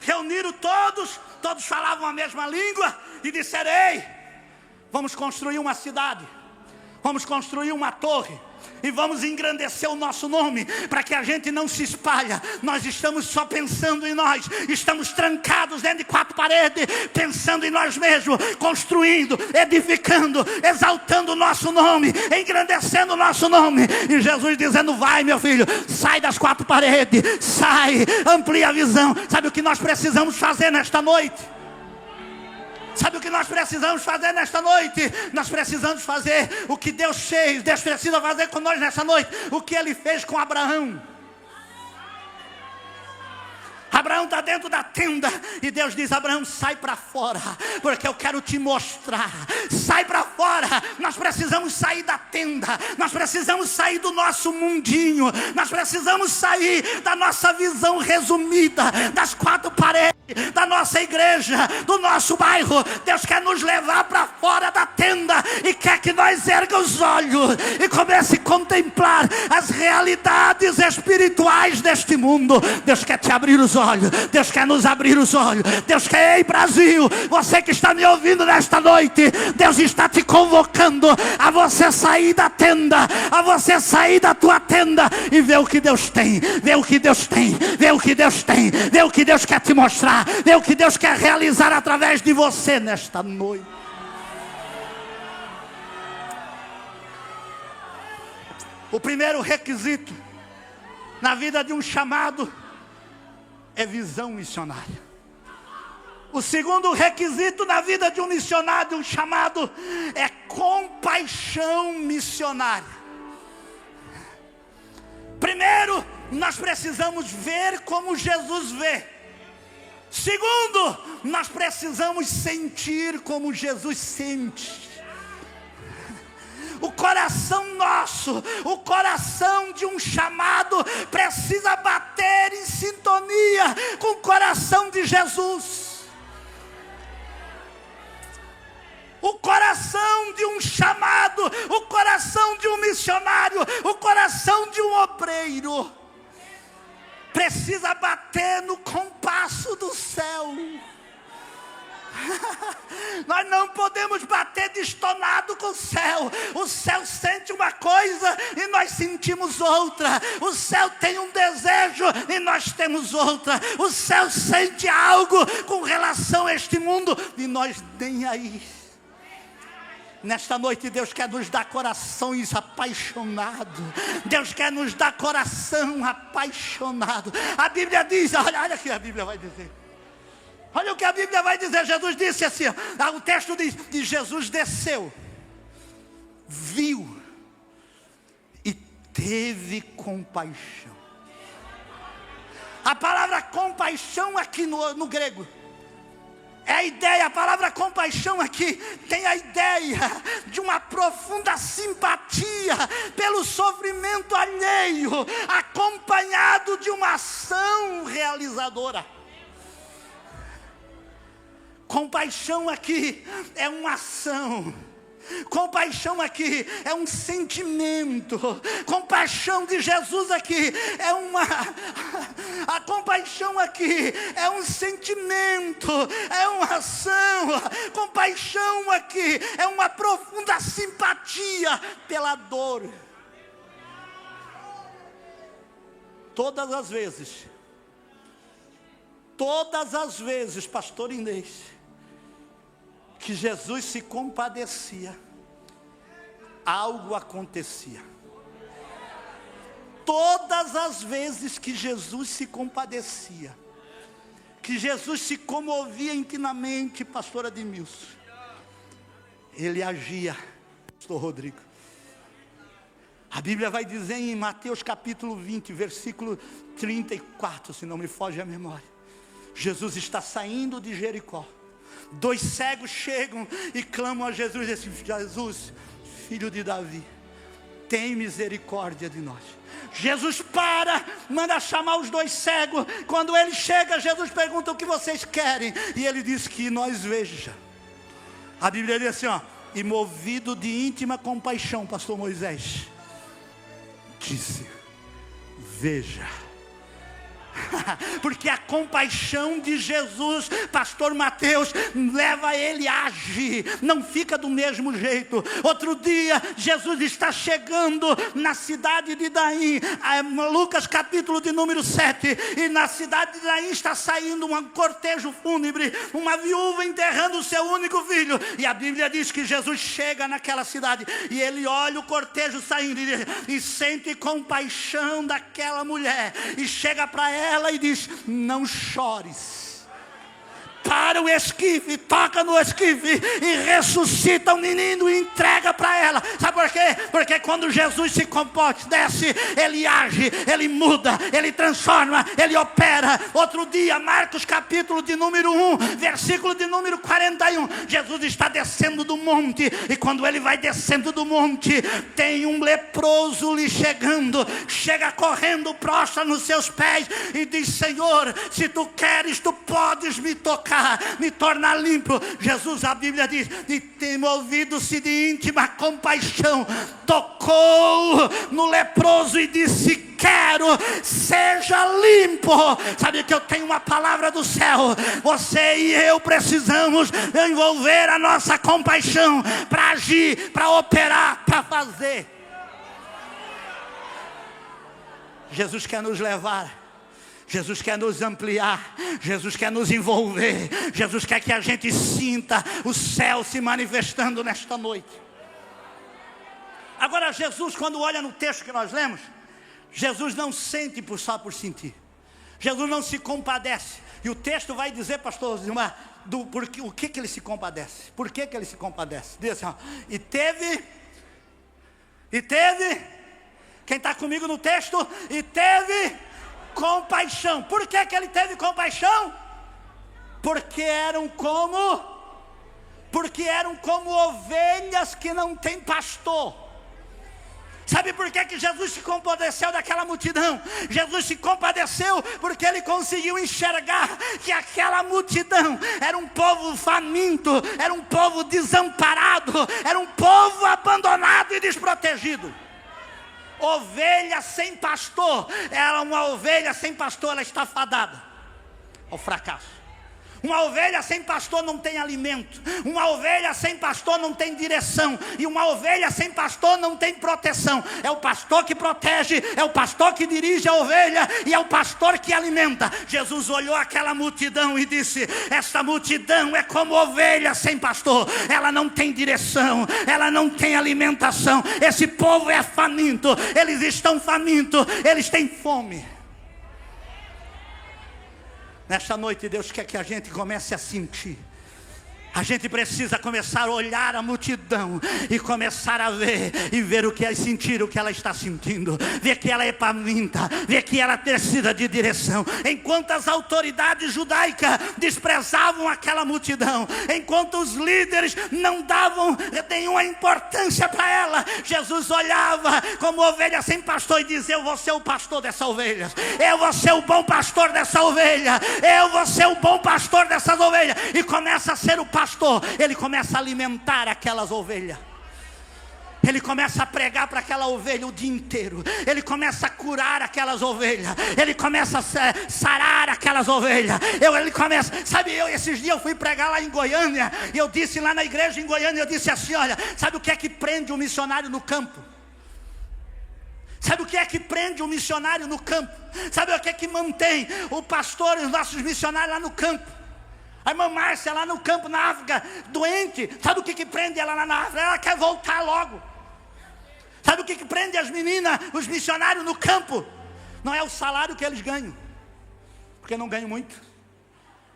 reuniram todos falavam a mesma língua e disseram: ei, vamos construir uma cidade, vamos construir uma torre, e vamos engrandecer o nosso nome, para que a gente não se espalhe. Nós estamos só pensando em nós, estamos trancados dentro de 4 paredes, pensando em nós mesmos, construindo, edificando, exaltando o nosso nome, engrandecendo o nosso nome. E Jesus dizendo: vai, meu filho, sai das 4 paredes, sai, amplia a visão. Sabe o que nós precisamos fazer nesta noite? Sabe o que nós precisamos fazer nesta noite? Nós precisamos fazer o que Deus fez. Deus precisa fazer com nós nesta noite o que Ele fez com Abraão. Abraão está dentro da tenda e Deus diz: Abraão, sai para fora, porque eu quero te mostrar. Sai para fora. Nós precisamos sair da tenda, nós precisamos sair do nosso mundinho, nós precisamos sair da nossa visão resumida, das 4 paredes da nossa igreja, do nosso bairro. Deus quer nos levar para fora da tenda e quer que nós ergamos os olhos e comece a contemplar as realidades espirituais deste mundo. Deus quer te abrir os olhos. Deus quer nos abrir os olhos. Deus quer, ei Brasil, você que está me ouvindo nesta noite, Deus está te convocando a você sair da tenda, a você sair da tua tenda e ver o que Deus tem, ver o que Deus tem, ver o que Deus tem, ver o que Deus quer te mostrar, ver o que Deus quer realizar através de você nesta noite. O primeiro requisito na vida de um chamado é visão missionária. O segundo requisito na vida de um missionário, de um chamado, é compaixão missionária. Primeiro, nós precisamos ver como Jesus vê. Segundo, nós precisamos sentir como Jesus sente. O coração nosso, o coração de um chamado precisa bater em sintonia com o coração de Jesus. O coração de um chamado, o coração de um missionário, o coração de um obreiro precisa bater no compasso do céu. Nós não podemos bater destonado com o céu. O céu sente uma coisa e nós sentimos outra. O céu tem um desejo e nós temos outra. O céu sente algo com relação a este mundo e nós nem aí. Nesta noite Deus quer nos dar corações apaixonados. Deus quer nos dar coração apaixonado. A Bíblia diz, olha aqui a Bíblia vai dizer. Olha o que a Bíblia vai dizer. Jesus disse assim, o texto diz, que Jesus desceu, viu e teve compaixão. A palavra compaixão aqui no grego é a ideia, a palavra compaixão aqui tem a ideia de uma profunda simpatia pelo sofrimento alheio, acompanhado de uma ação realizadora. Compaixão aqui é uma ação. Compaixão aqui é um sentimento. Compaixão de Jesus aqui é a compaixão aqui é um sentimento, é uma ação. Compaixão aqui é uma profunda simpatia pela dor. Todas as vezes, pastor Inês, que Jesus se compadecia, algo acontecia. Todas as vezes que Jesus se compadecia, que Jesus se comovia intimamente, pastor Admilson, ele agia, pastor Rodrigo. A Bíblia vai dizer em Mateus capítulo 20, versículo 34, se não me foge a memória. Jesus está saindo de Jericó. 2 cegos chegam e clamam a Jesus e dizem, Jesus, filho de Davi, tem misericórdia de nós. Jesus manda chamar os 2 cegos. Quando ele chega, Jesus pergunta o que vocês querem. E ele diz que nós veja. A Bíblia diz assim, e movido de íntima compaixão, pastor Moisés, disse, veja. Porque a compaixão de Jesus, pastor Mateus, leva ele a agir, não fica do mesmo jeito. Outro dia, Jesus está chegando na cidade de Naim, Lucas capítulo de número 7, e na cidade de Naim está saindo um cortejo fúnebre, uma viúva enterrando o seu único filho, e a Bíblia diz que Jesus chega naquela cidade, e ele olha o cortejo saindo, e sente compaixão daquela mulher, e chega para ela e diz, não chores. Para o esquife, toca no esquife e ressuscita o menino e entrega para ela. Sabe por quê? Porque quando Jesus se compadece, ele age, ele muda, ele transforma, ele opera. Outro dia, Marcos capítulo de número 1, versículo de número 41, Jesus está descendo do monte, e quando ele vai descendo do monte, tem um leproso lhe chegando, chega correndo, prostra nos seus pés e diz, Senhor, se tu queres, tu podes me tocar, me tornar limpo. Jesus, a Bíblia diz, e movido-se de íntima compaixão, tocou no leproso e disse, quero, seja limpo. Sabe que eu tenho uma palavra do céu. Você e eu precisamos envolver a nossa compaixão para agir, para operar, para fazer. Jesus quer nos levar, Jesus quer nos ampliar, Jesus quer nos envolver, Jesus quer que a gente sinta o céu se manifestando nesta noite. Agora Jesus, quando olha no texto que nós lemos, Jesus não sente só por sentir. Jesus não se compadece. E o texto vai dizer, pastor Zilmar, o que ele se compadece. Por que ele se compadece? Diz assim, e teve, quem está comigo no texto, e teve compaixão. Por que ele teve compaixão? Porque eram como ovelhas que não têm pastor. Sabe por que Jesus se compadeceu daquela multidão? Jesus se compadeceu porque ele conseguiu enxergar que aquela multidão era um povo faminto, era um povo desamparado, era um povo abandonado e desprotegido. Ovelha sem pastor, uma ovelha sem pastor, ela está fadada ao fracasso. Uma ovelha sem pastor não tem alimento. Uma ovelha sem pastor não tem direção. E uma ovelha sem pastor não tem proteção. É o pastor que protege, é o pastor que dirige a ovelha, e é o pastor que alimenta. Jesus olhou aquela multidão e disse: essa multidão é como ovelha sem pastor. Ela não tem direção, ela não tem alimentação. Esse povo é faminto, eles estão famintos, eles têm fome. Nesta noite Deus quer que a gente comece a sentir. A gente precisa começar a olhar a multidão e começar a ver o que é sentir, o que ela está sentindo, ver que ela é faminta, ver que ela precisa de direção. Enquanto as autoridades judaicas desprezavam aquela multidão, enquanto os líderes não davam nenhuma importância para ela, Jesus olhava como ovelha sem pastor e dizia: eu vou ser o pastor dessa ovelha, eu vou ser o bom pastor dessa ovelha, eu vou ser o bom pastor dessas ovelhas. E começa a ser o pastor, ele começa a alimentar aquelas ovelhas. Ele começa a pregar para aquela ovelha o dia inteiro. Ele começa a curar aquelas ovelhas. Ele começa a sarar aquelas ovelhas. Ele começa, esses dias eu fui pregar lá em Goiânia, e eu disse lá na igreja em Goiânia, eu disse assim: olha, sabe o que é que prende um missionário no campo? Sabe o que é que prende um missionário no campo? Sabe o que é que mantém o pastor e os nossos missionários lá no campo? A irmã Márcia lá no campo, na África, doente. Sabe o que prende ela lá na África? Ela quer voltar logo. Sabe o que prende as meninas, os missionários no campo? Não é o salário que eles ganham, porque não ganham muito.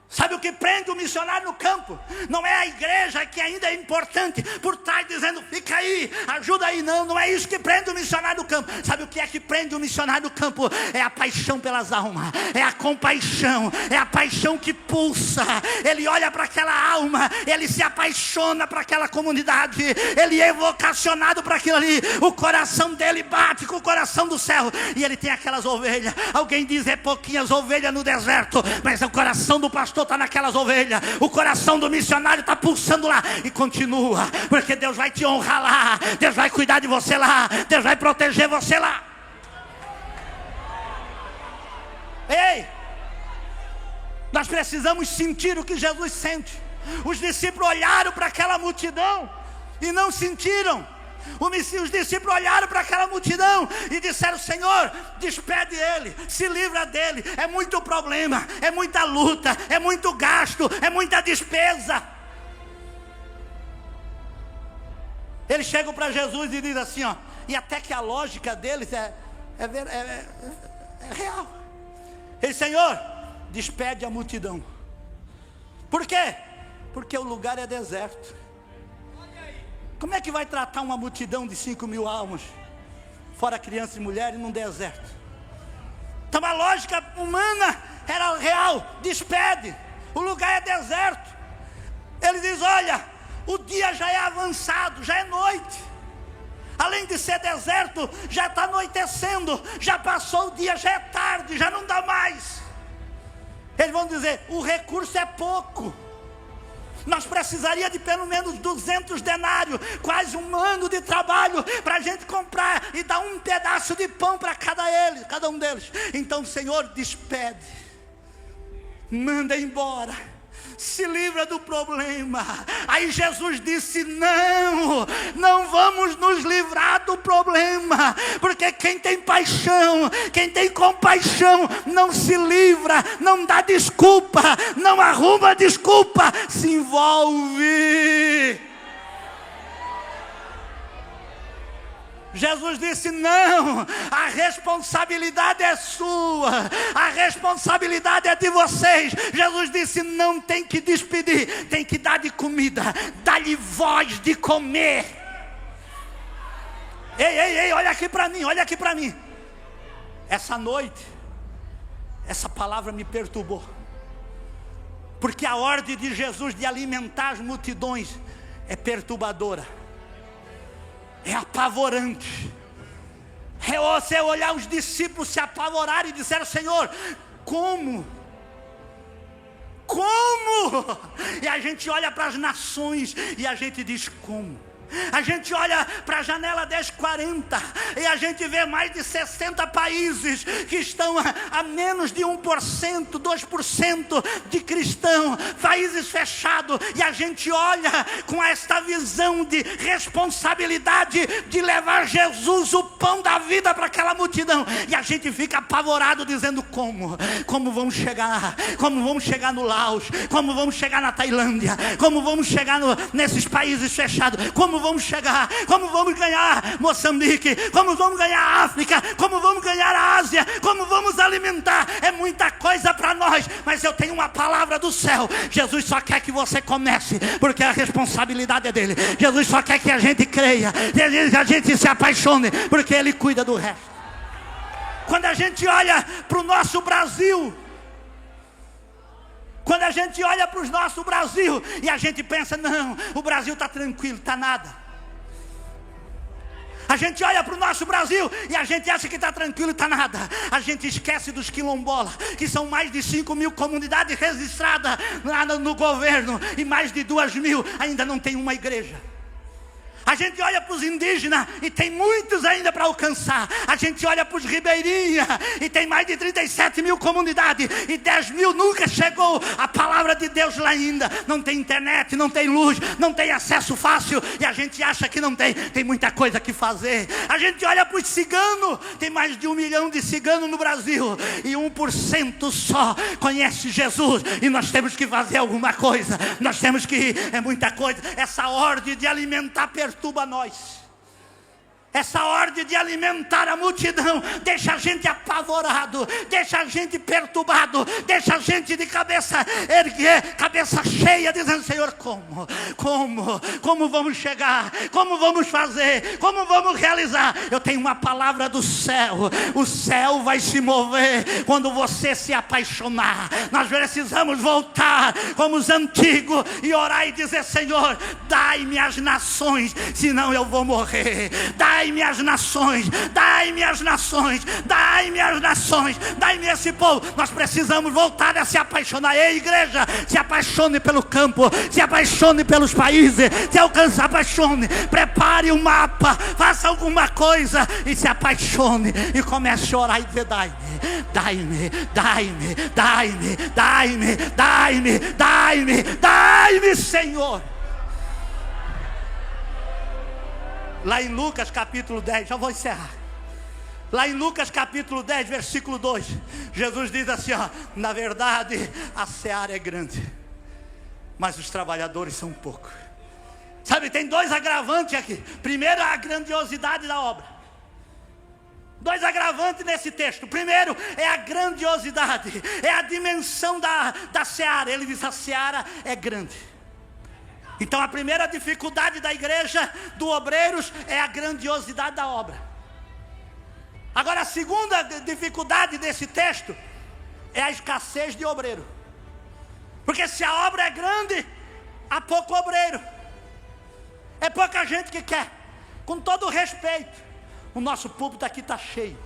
Sabe o que prende o missionário no campo? Não é a igreja, que ainda é importante, por trás dizendo: fica aí, ajuda aí. Não é isso que prende o missionário no campo. Sabe o que é que prende o missionário no campo? É a paixão pelas almas, é a compaixão, é a paixão que pulsa. Ele olha para aquela alma, ele se apaixona para aquela comunidade, ele é vocacionado para aquilo ali. O coração dele bate com o coração do céu, e ele tem aquelas ovelhas. Alguém diz: é pouquinhas ovelhas no deserto, mas o coração do pastor está naquelas ovelhas, o coração do missionário está pulsando lá. E continua, porque Deus vai te honrar lá, Deus vai cuidar de você lá, Deus vai proteger você lá. Ei, nós precisamos sentir o que Jesus sente. Os discípulos olharam para aquela multidão e não sentiram. Os discípulos olharam para aquela multidão e disseram: Senhor, despede ele, se livra dele. É muito problema, é muita luta, é muito gasto, é muita despesa. Eles chegam para Jesus e dizem assim, ó, e até que a lógica deles é real. Ele: Senhor, despede a multidão. Por quê? Porque o lugar é deserto. Como é que vai tratar uma multidão de 5.000 almas, fora crianças e mulheres, num deserto? Então a lógica humana era real: despede, o lugar é deserto. Ele diz: olha, o dia já é avançado, já é noite. Além de ser deserto, já está anoitecendo, já passou o dia, já é tarde, já não dá mais. Eles vão dizer: o recurso é pouco. Nós precisaríamos de pelo menos 200 denários, quase um ano de trabalho, para a gente comprar e dar um pedaço de pão para cada um deles. Então, Senhor, despede, manda embora, se livra do problema. Aí Jesus disse: não vamos nos livrar do problema, porque quem tem paixão, quem tem compaixão, não se livra, não dá desculpa, não arruma desculpa, se envolve. Jesus disse: não, a responsabilidade é sua, a responsabilidade é de vocês. Jesus disse: não tem que despedir, tem que dar de comida, dá-lhe voz de comer. Ei, olha aqui para mim, olha aqui para mim. Essa noite, essa palavra me perturbou, porque a ordem de Jesus de alimentar as multidões é perturbadora, é apavorante. É você olhar os discípulos se apavorarem e dizer: Senhor, como? Como? E a gente olha para as nações e a gente diz: como? A gente olha para a janela 1040 e a gente vê mais de 60 países que estão a menos de 1%, 2% de cristão, países fechados, e a gente olha com esta visão de responsabilidade de levar Jesus, o pão da vida, para aquela multidão, e a gente fica apavorado dizendo: como vamos chegar? Como vamos chegar no Laos? Como vamos chegar na Tailândia? Como vamos chegar nesses países fechados? Como vamos chegar? Como vamos ganhar Moçambique? Como vamos ganhar a África? Como vamos ganhar a Ásia? Como vamos alimentar? É muita coisa para nós, mas eu tenho uma palavra do céu. Jesus só quer que você comece, porque a responsabilidade é dele. Jesus só quer que a gente creia, que a gente se apaixone, porque ele cuida do resto. Quando a gente olha para o nosso Brasil, quando a gente olha para o nosso Brasil e a gente pensa: não, o Brasil está tranquilo, está nada. A gente olha para o nosso Brasil e a gente acha que está tranquilo, está nada. A gente esquece dos quilombolas, que são mais de 5.000 comunidades registradas lá no governo, e mais de 2.000 ainda não tem uma igreja. A gente olha para os indígenas e tem muitos ainda para alcançar. A gente olha para os ribeirinhas e tem mais de 37.000 comunidades, e 10.000 nunca chegou a palavra de Deus lá ainda. Não tem internet, não tem luz, não tem acesso fácil, e a gente acha que não tem. Tem muita coisa que fazer. A gente olha para os ciganos, tem mais de 1 milhão de ciganos no Brasil, e 1% só conhece Jesus, e nós temos que fazer alguma coisa. Nós temos que, é muita coisa. Essa ordem de alimentar perturba nós. Essa ordem de alimentar a multidão deixa a gente apavorado, deixa a gente perturbado, deixa a gente de cabeça cheia, dizendo: Senhor, como vamos chegar? Como vamos fazer? Como vamos realizar? Eu tenho uma palavra do céu. O céu vai se mover quando você se apaixonar. Nós precisamos voltar como os antigos e orar e dizer: Senhor, dai-me as nações, senão eu vou morrer. Dai-me as nações, dai-me as nações, dai-me as nações, dai-me esse povo. Nós precisamos voltar a se apaixonar. Ei, igreja, se apaixone pelo campo, se apaixone pelos países, se apaixone, prepare um mapa, faça alguma coisa e se apaixone, e comece a orar e dizer: dai-me, dai-me, dai-me, dai-me, dai-me, dai-me, dai-me, dai-me, Senhor. Lá em Lucas capítulo 10, já vou encerrar. Lá em Lucas capítulo 10, versículo 2, Jesus diz assim: na verdade a seara é grande, mas os trabalhadores são poucos. Sabe, tem 2 agravantes aqui. Primeiro, a grandiosidade da obra. 2 agravantes nesse texto. Primeiro é a grandiosidade, é a dimensão da seara. Ele diz: a seara é grande. Então a primeira dificuldade da igreja, do obreiros, é a grandiosidade da obra. Agora, a segunda dificuldade desse texto é a escassez de obreiro. Porque se a obra é grande, há pouco obreiro, é pouca gente que quer. Com todo o respeito, o nosso púlpito aqui está cheio.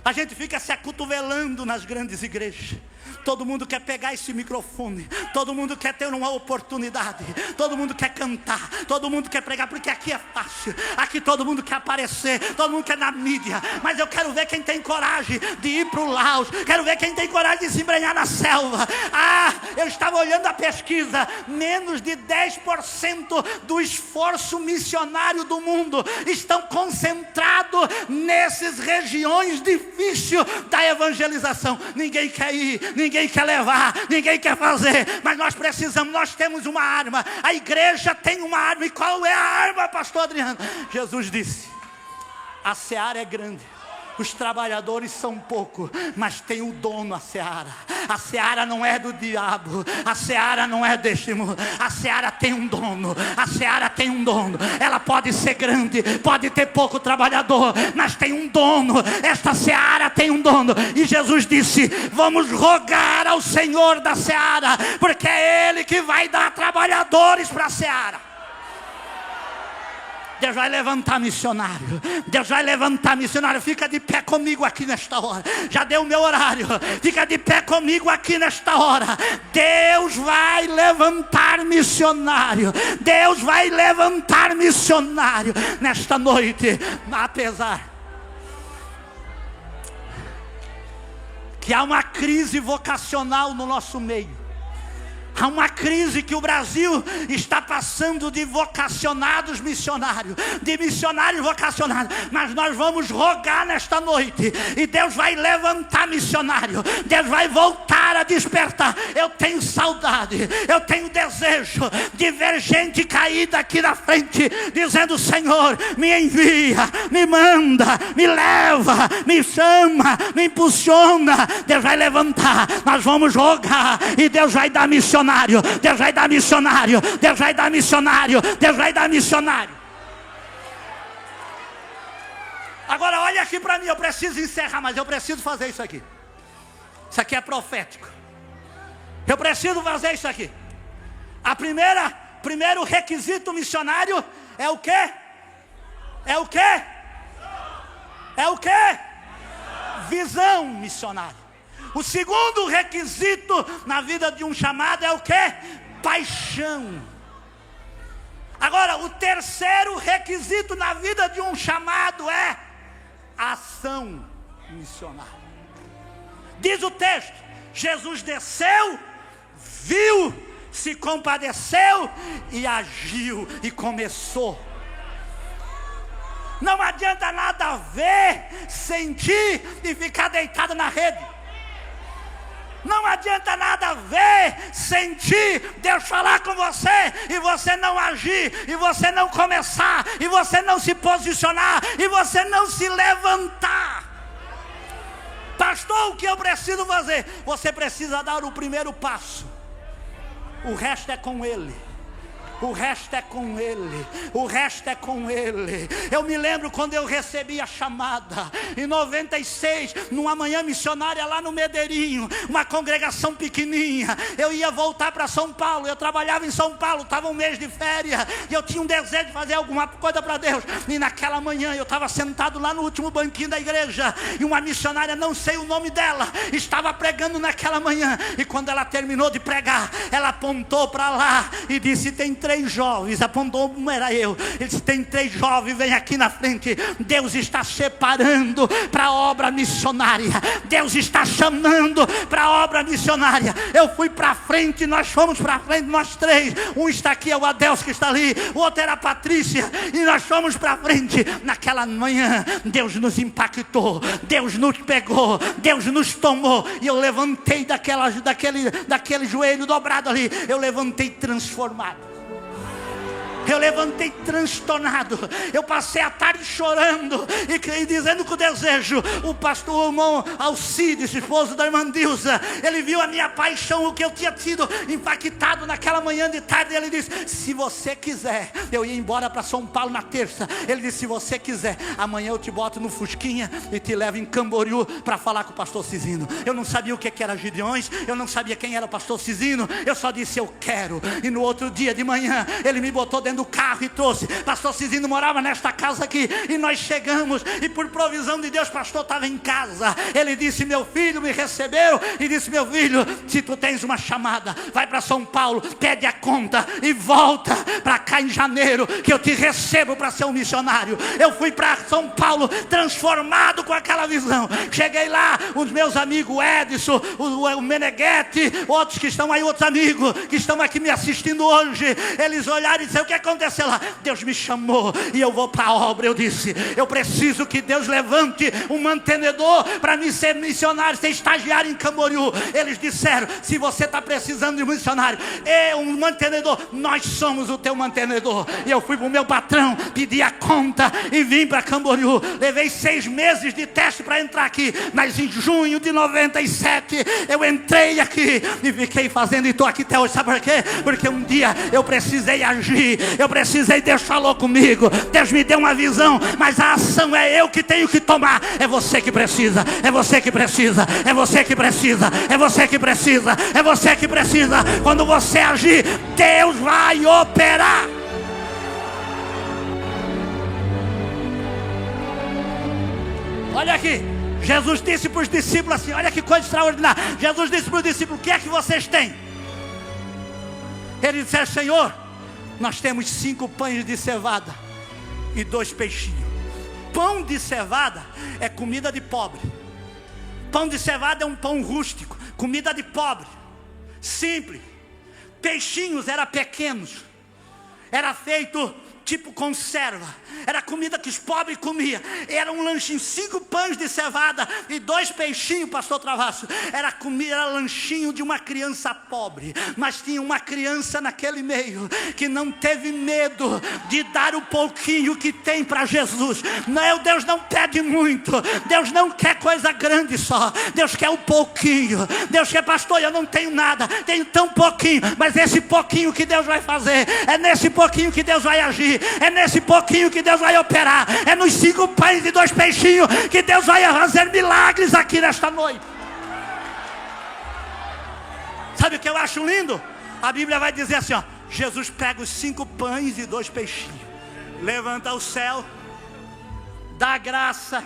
A gente fica se acotovelando nas grandes igrejas. Todo mundo quer pegar esse microfone, todo mundo quer ter uma oportunidade, todo mundo quer cantar, todo mundo quer pregar, porque aqui é fácil, aqui todo mundo quer aparecer, todo mundo quer na mídia. Mas eu quero ver quem tem coragem de ir para o Laos, quero ver quem tem coragem de se embrenhar na selva. Eu estava olhando a pesquisa, menos de 10% do esforço missionário do mundo estão concentrados nessas regiões difíceis da evangelização. Ninguém quer ir, ninguém quer levar, ninguém quer fazer, mas nós precisamos, nós temos uma arma. A igreja tem uma arma. E qual é a arma, pastor Adriano? Jesus disse: a seara é grande, os trabalhadores são poucos, mas tem o dono, a seara. A seara não é do diabo, a seara não é deste mundo, a seara tem um dono, a seara tem um dono. Ela pode ser grande, pode ter pouco trabalhador, mas tem um dono. Esta seara tem um dono. E Jesus disse: vamos rogar ao Senhor da seara, porque é Ele que vai dar trabalhadores para a seara. Deus vai levantar missionário. Deus vai levantar missionário. Fica de pé comigo aqui nesta hora. Já deu o meu horário. Fica de pé comigo aqui nesta hora. Deus vai levantar missionário. Deus vai levantar missionário nesta noite. Apesar que há uma crise vocacional no nosso meio. Há uma crise que o Brasil está passando de vocacionados missionários, de missionários vocacionados. Mas nós vamos rogar nesta noite, e Deus vai levantar missionário. Deus vai voltar a despertar. Eu tenho saudade, eu tenho desejo de ver gente caída aqui na frente, dizendo: Senhor, me envia, me manda, me leva, me chama, me impulsiona. Deus vai levantar, nós vamos rogar, e Deus vai dar missionário. Deus vai dar missionário. Deus vai dar missionário. Deus vai dar missionário. Agora olha aqui para mim. Eu preciso encerrar, mas eu preciso fazer isso aqui. Isso aqui é profético. Eu preciso fazer isso aqui. Primeiro requisito missionário é o quê? É o quê? É o quê? Visão missionária. O segundo requisito na vida de um chamado é o quê? Paixão. Agora, o terceiro requisito na vida de um chamado é ação missionária. Diz o texto: Jesus desceu, viu, se compadeceu e agiu e começou. Não adianta nada ver, sentir e ficar deitado na rede. Não adianta nada ver, sentir, Deus falar com você, e você não agir, e você não começar, e você não se posicionar, e você não se levantar. Pastor, o que eu preciso fazer? Você precisa dar o primeiro passo. O resto é com Ele. O resto é com Ele. O resto é com Ele. Eu me lembro quando eu recebi a chamada em 96, numa manhã missionária lá no Medeirinho, uma congregação pequenininha. Eu ia voltar para São Paulo. Eu trabalhava em São Paulo, estava um mês de férias, e eu tinha um desejo de fazer alguma coisa para Deus. E naquela manhã eu estava sentado lá no último banquinho da igreja, e uma missionária, não sei o nome dela, estava pregando naquela manhã. E quando ela terminou de pregar, ela apontou para lá e disse: tem 3 jovens, apontou, não era eu, ele disse: tem 3 jovens, vem aqui na frente. Deus está separando para a obra missionária. Deus está chamando para a obra missionária. Eu fui para frente, nós fomos para frente, nós 3. Um está aqui, é o Adelso que está ali, o outro era a Patrícia, e nós fomos para frente. Naquela manhã, Deus nos impactou, Deus nos pegou, Deus nos tomou, e eu levantei daquele joelho dobrado ali, eu levantei transformado. Eu levantei transtornado. Eu passei a tarde chorando e dizendo com o desejo. O pastor irmão Alcides, esposo da irmã Dilza, ele viu a minha paixão, o que eu tinha sido impactado naquela manhã de tarde. Ele disse: se você quiser, eu ia embora para São Paulo na terça. Ele disse: se você quiser, amanhã eu te boto no Fusquinha e te levo em Camboriú para falar com o pastor Cizino. Eu não sabia o que era Gideões, eu não sabia quem era o pastor Cizino. Eu só disse: eu quero. E no outro dia de manhã, ele me botou dentro do carro e trouxe. Pastor Cizino morava nesta casa aqui, e nós chegamos, e por provisão de Deus, pastor estava em casa. Ele disse: meu filho me recebeu, e disse: meu filho, se tu tens uma chamada, vai para São Paulo, pede a conta e volta para cá em janeiro, que eu te recebo para ser um missionário. Eu fui para São Paulo transformado com aquela visão. Cheguei lá, os meus amigos, o Edson, o Meneghetti, outros que estão aí, outros amigos que estão aqui me assistindo hoje, eles olharam e disseram: o que aconteceu lá? Deus me chamou e eu vou para a obra. Eu disse: eu preciso que Deus levante um mantenedor para mim ser missionário, ser estagiário em Camboriú. Eles disseram: se você está precisando de um missionário, um mantenedor, nós somos o teu mantenedor. E eu fui para o meu patrão, pedi a conta e vim para Camboriú. Levei 6 meses de teste para entrar aqui, mas em junho de 97 eu entrei aqui e fiquei fazendo, e estou aqui até hoje. Sabe por quê? Porque um dia eu precisei agir, eu precisei, Deus falou comigo, Deus me deu uma visão, mas a ação é eu que tenho que tomar. É você que precisa, é você que precisa, é você que precisa, é você que precisa, é você que precisa. Quando você agir, Deus vai operar. Olha aqui, Jesus disse para os discípulos assim, olha que coisa extraordinária. Jesus disse para os discípulos, o que é que vocês têm? Eles disseram, Senhor, nós temos 5 pães de cevada e 2 peixinhos. Pão de cevada é comida de pobre. Pão de cevada é um pão rústico, comida de pobre, simples. Peixinhos eram pequenos, era feito tipo conserva, era comida que os pobres comiam. Era um lanchinho, 5 pães de cevada e 2 peixinhos, pastor Travasso. Era comida, era lanchinho de uma criança pobre. Mas tinha uma criança naquele meio que não teve medo de dar o pouquinho que tem para Jesus. Não, Deus não pede muito, Deus não quer coisa grande só, Deus quer o pouquinho. Deus quer, pastor, eu não tenho nada, tenho tão pouquinho, mas esse pouquinho que Deus vai fazer, é nesse pouquinho que Deus vai agir, é nesse pouquinho que Deus vai operar, é nos 5 pães e 2 peixinhos que Deus vai fazer milagres aqui nesta noite. Sabe o que eu acho lindo? A Bíblia vai dizer assim, ó, Jesus pega os 5 pães e 2 peixinhos, levanta o céu, dá graça.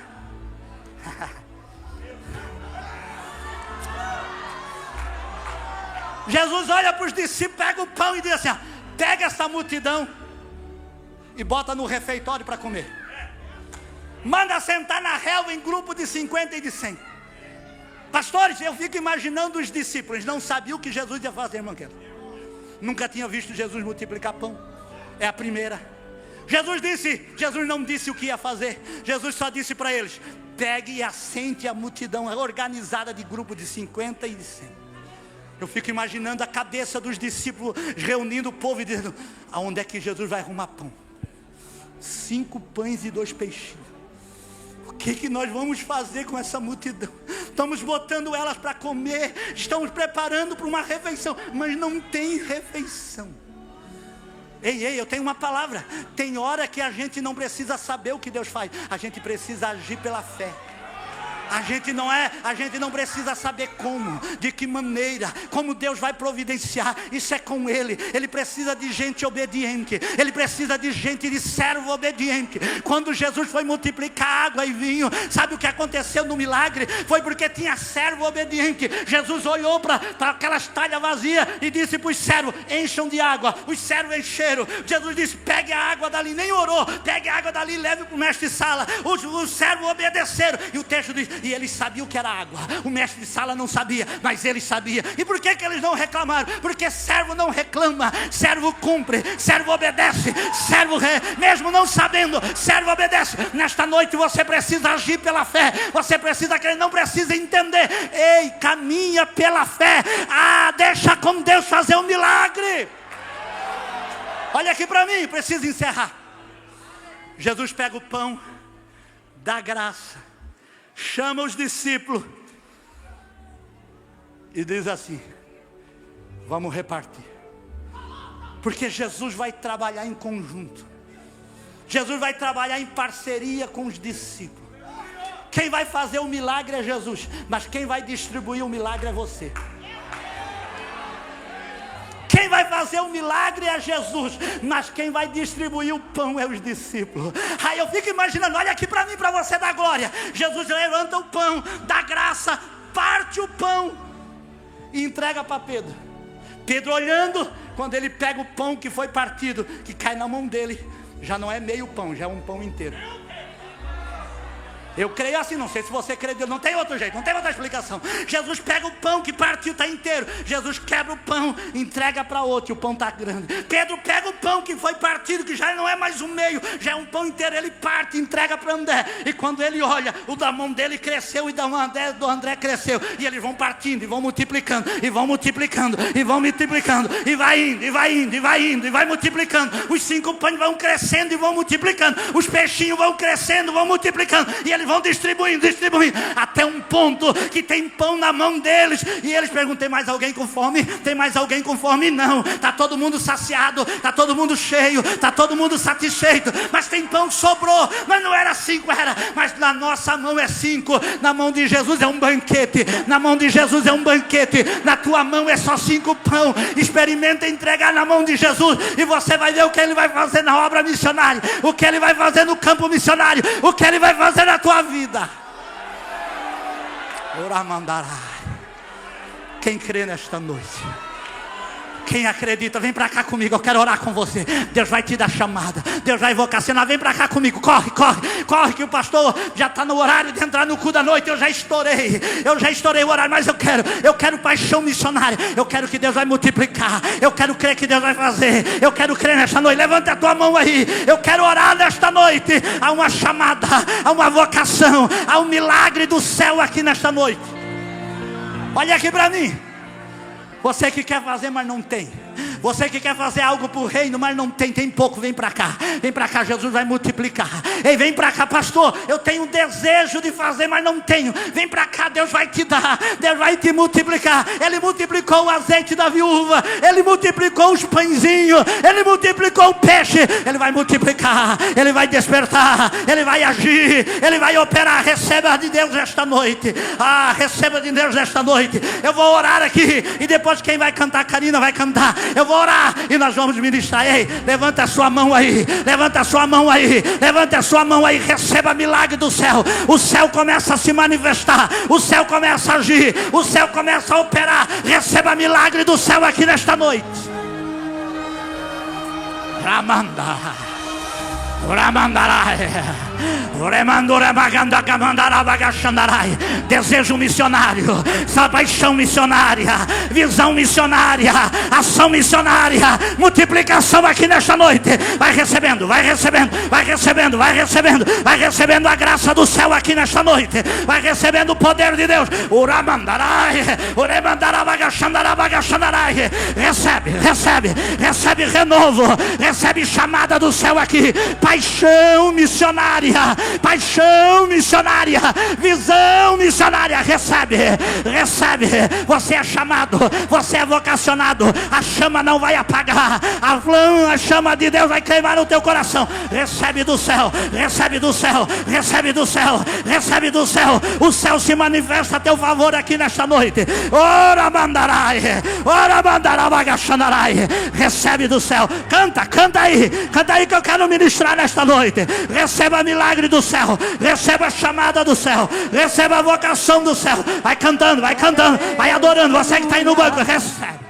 Jesus olha para os discípulos, pega o pão e diz assim, ó, pega essa multidão e bota no refeitório para comer. Manda sentar na relva em grupo de 50 e de 100. Pastores, eu fico imaginando os discípulos, não sabiam o que Jesus ia fazer, irmão. Nunca tinha visto Jesus multiplicar pão. É a primeira. Jesus não disse o que ia fazer. Jesus só disse para eles, pegue e assente a multidão organizada de grupo de 50 e de 100. Eu fico imaginando a cabeça dos discípulos reunindo o povo e dizendo, aonde é que Jesus vai arrumar pão? 5 pães e 2 peixinhos. O que nós vamos fazer com essa multidão? Estamos botando elas para comer, estamos preparando para uma refeição, mas não tem refeição. Ei, eu tenho uma palavra. Tem hora que a gente não precisa saber o que Deus faz, a gente precisa agir pela fé. A gente não precisa saber como, de que maneira, como Deus vai providenciar. Isso é com Ele. Ele precisa de gente obediente. Ele precisa de gente, de servo obediente. Quando Jesus foi multiplicar água e vinho, sabe o que aconteceu no milagre? Foi porque tinha servo obediente. Jesus olhou para aquelas talhas vazias e disse para os servos, encham de água. Os servos encheram. Jesus disse, pegue a água dali, nem orou, pegue a água dali e leve para o mestre de sala. Os servos obedeceram. E o texto diz, e eles sabiam que era água. O mestre de sala não sabia, mas eles sabiam. E por que eles não reclamaram? Porque servo não reclama, servo cumpre, servo obedece, servo mesmo não sabendo, servo obedece. Nesta noite você precisa agir pela fé. Você precisa crer, não precisa entender. Ei, caminha pela fé. Deixa com Deus fazer um milagre. Olha aqui para mim, preciso encerrar. Jesus pega o pão, dá graça, chama os discípulos e diz assim, vamos repartir. Porque Jesus vai trabalhar em conjunto. Jesus vai trabalhar em parceria com os discípulos. Quem vai fazer o milagre é Jesus, mas quem vai distribuir o milagre é você. Quem vai fazer o milagre é Jesus, mas quem vai distribuir o pão é os discípulos. Aí eu fico imaginando, olha aqui para mim, para você dar glória. Jesus levanta o pão, dá graça, parte o pão e entrega para Pedro. Pedro olhando, quando ele pega o pão que foi partido, que cai na mão dele, já não é meio pão, já é um pão inteiro. Eu creio assim, não sei se você crê, não tem outro jeito, não tem outra explicação. Jesus pega o pão que partiu, está inteiro. Jesus quebra o pão, entrega para outro, e o pão está grande. Pedro pega o pão que foi partido, que já não é mais um meio, já é um pão inteiro. Ele parte, entrega para André. E quando ele olha, o da mão dele cresceu e do André cresceu. E eles vão partindo e vão multiplicando, e vão multiplicando, e vão multiplicando. E vai indo, e vai indo, e vai indo, e vai multiplicando. Os 5 pães vão crescendo e vão multiplicando. Os peixinhos vão crescendo, vão multiplicando. E eles vão distribuindo, até um ponto que tem pão na mão deles. E eles perguntam, tem mais alguém com fome? Tem mais alguém com fome? Não, está todo mundo saciado, está todo mundo cheio, está todo mundo satisfeito. Mas tem pão que sobrou, mas não era 5, era, mas na nossa mão é 5. Na mão de Jesus é um banquete, na mão de Jesus é um banquete, na tua mão é só 5 pão. Experimenta entregar na mão de Jesus e você vai ver o que Ele vai fazer na obra missionária, o que Ele vai fazer no campo missionário, o que Ele vai fazer na tua vida. Oramandarai. Quem crê nesta noite? Quem acredita, vem para cá comigo, eu quero orar com você. Deus vai te dar chamada, Deus vai vocacionar. Vem para cá comigo, corre, corre, corre, que o pastor já está no horário de entrar no cu da noite. Eu já estourei o horário, mas eu quero paixão missionária. Eu quero que Deus vai multiplicar, eu quero crer que Deus vai fazer. Eu quero crer nesta noite, levanta a tua mão aí. Eu quero orar nesta noite. Há uma chamada, há uma vocação, há um milagre do céu aqui nesta noite. Olha aqui para mim. Você que quer fazer, mas não tem. Você que quer fazer algo para o reino, mas não tem. Tem pouco, vem para cá. Vem para cá, Jesus vai multiplicar. Ei, vem para cá, pastor. Eu tenho um desejo de fazer, mas não tenho. Vem para cá, Deus vai te dar. Deus vai te multiplicar. Ele multiplicou o azeite da viúva. Ele multiplicou os pãezinhos. Ele multiplicou o peixe. Ele vai multiplicar. Ele vai despertar. Ele vai agir. Ele vai operar. Receba de Deus esta noite. Receba de Deus esta noite. Eu vou orar aqui. E depois quem vai cantar, Karina vai cantar. Eu vou orar e nós vamos ministrar. Ei, levanta a sua mão aí. Levanta a sua mão aí. Levanta a sua mão aí. Receba milagre do céu. O céu começa a se manifestar. O céu começa a agir. O céu começa a operar. Receba milagre do céu aqui nesta noite. Ramanda. Desejo missionário, paixão missionária, visão missionária, ação missionária, multiplicação aqui nesta noite. Vai recebendo, vai recebendo, vai recebendo, vai recebendo, vai recebendo a graça do céu aqui nesta noite. Vai recebendo o poder de Deus. Recebe, recebe, recebe renovo, recebe chamada do céu aqui. Paixão missionária, paixão missionária, visão missionária. Recebe, recebe. Você é chamado, você é vocacionado. A chama não vai apagar. A chama de Deus vai queimar no teu coração. Recebe do céu, recebe do céu, recebe do céu, recebe do céu. O céu se manifesta a teu favor aqui nesta noite. Ora mandarai, ora mandarai, bagachandarai. Recebe do céu. Canta, canta aí que eu quero ministrar nesta noite. Receba milagre do céu. Receba a chamada do céu. Receba a vocação do céu. Vai cantando, vai adorando. Você que está aí no banco, recebe.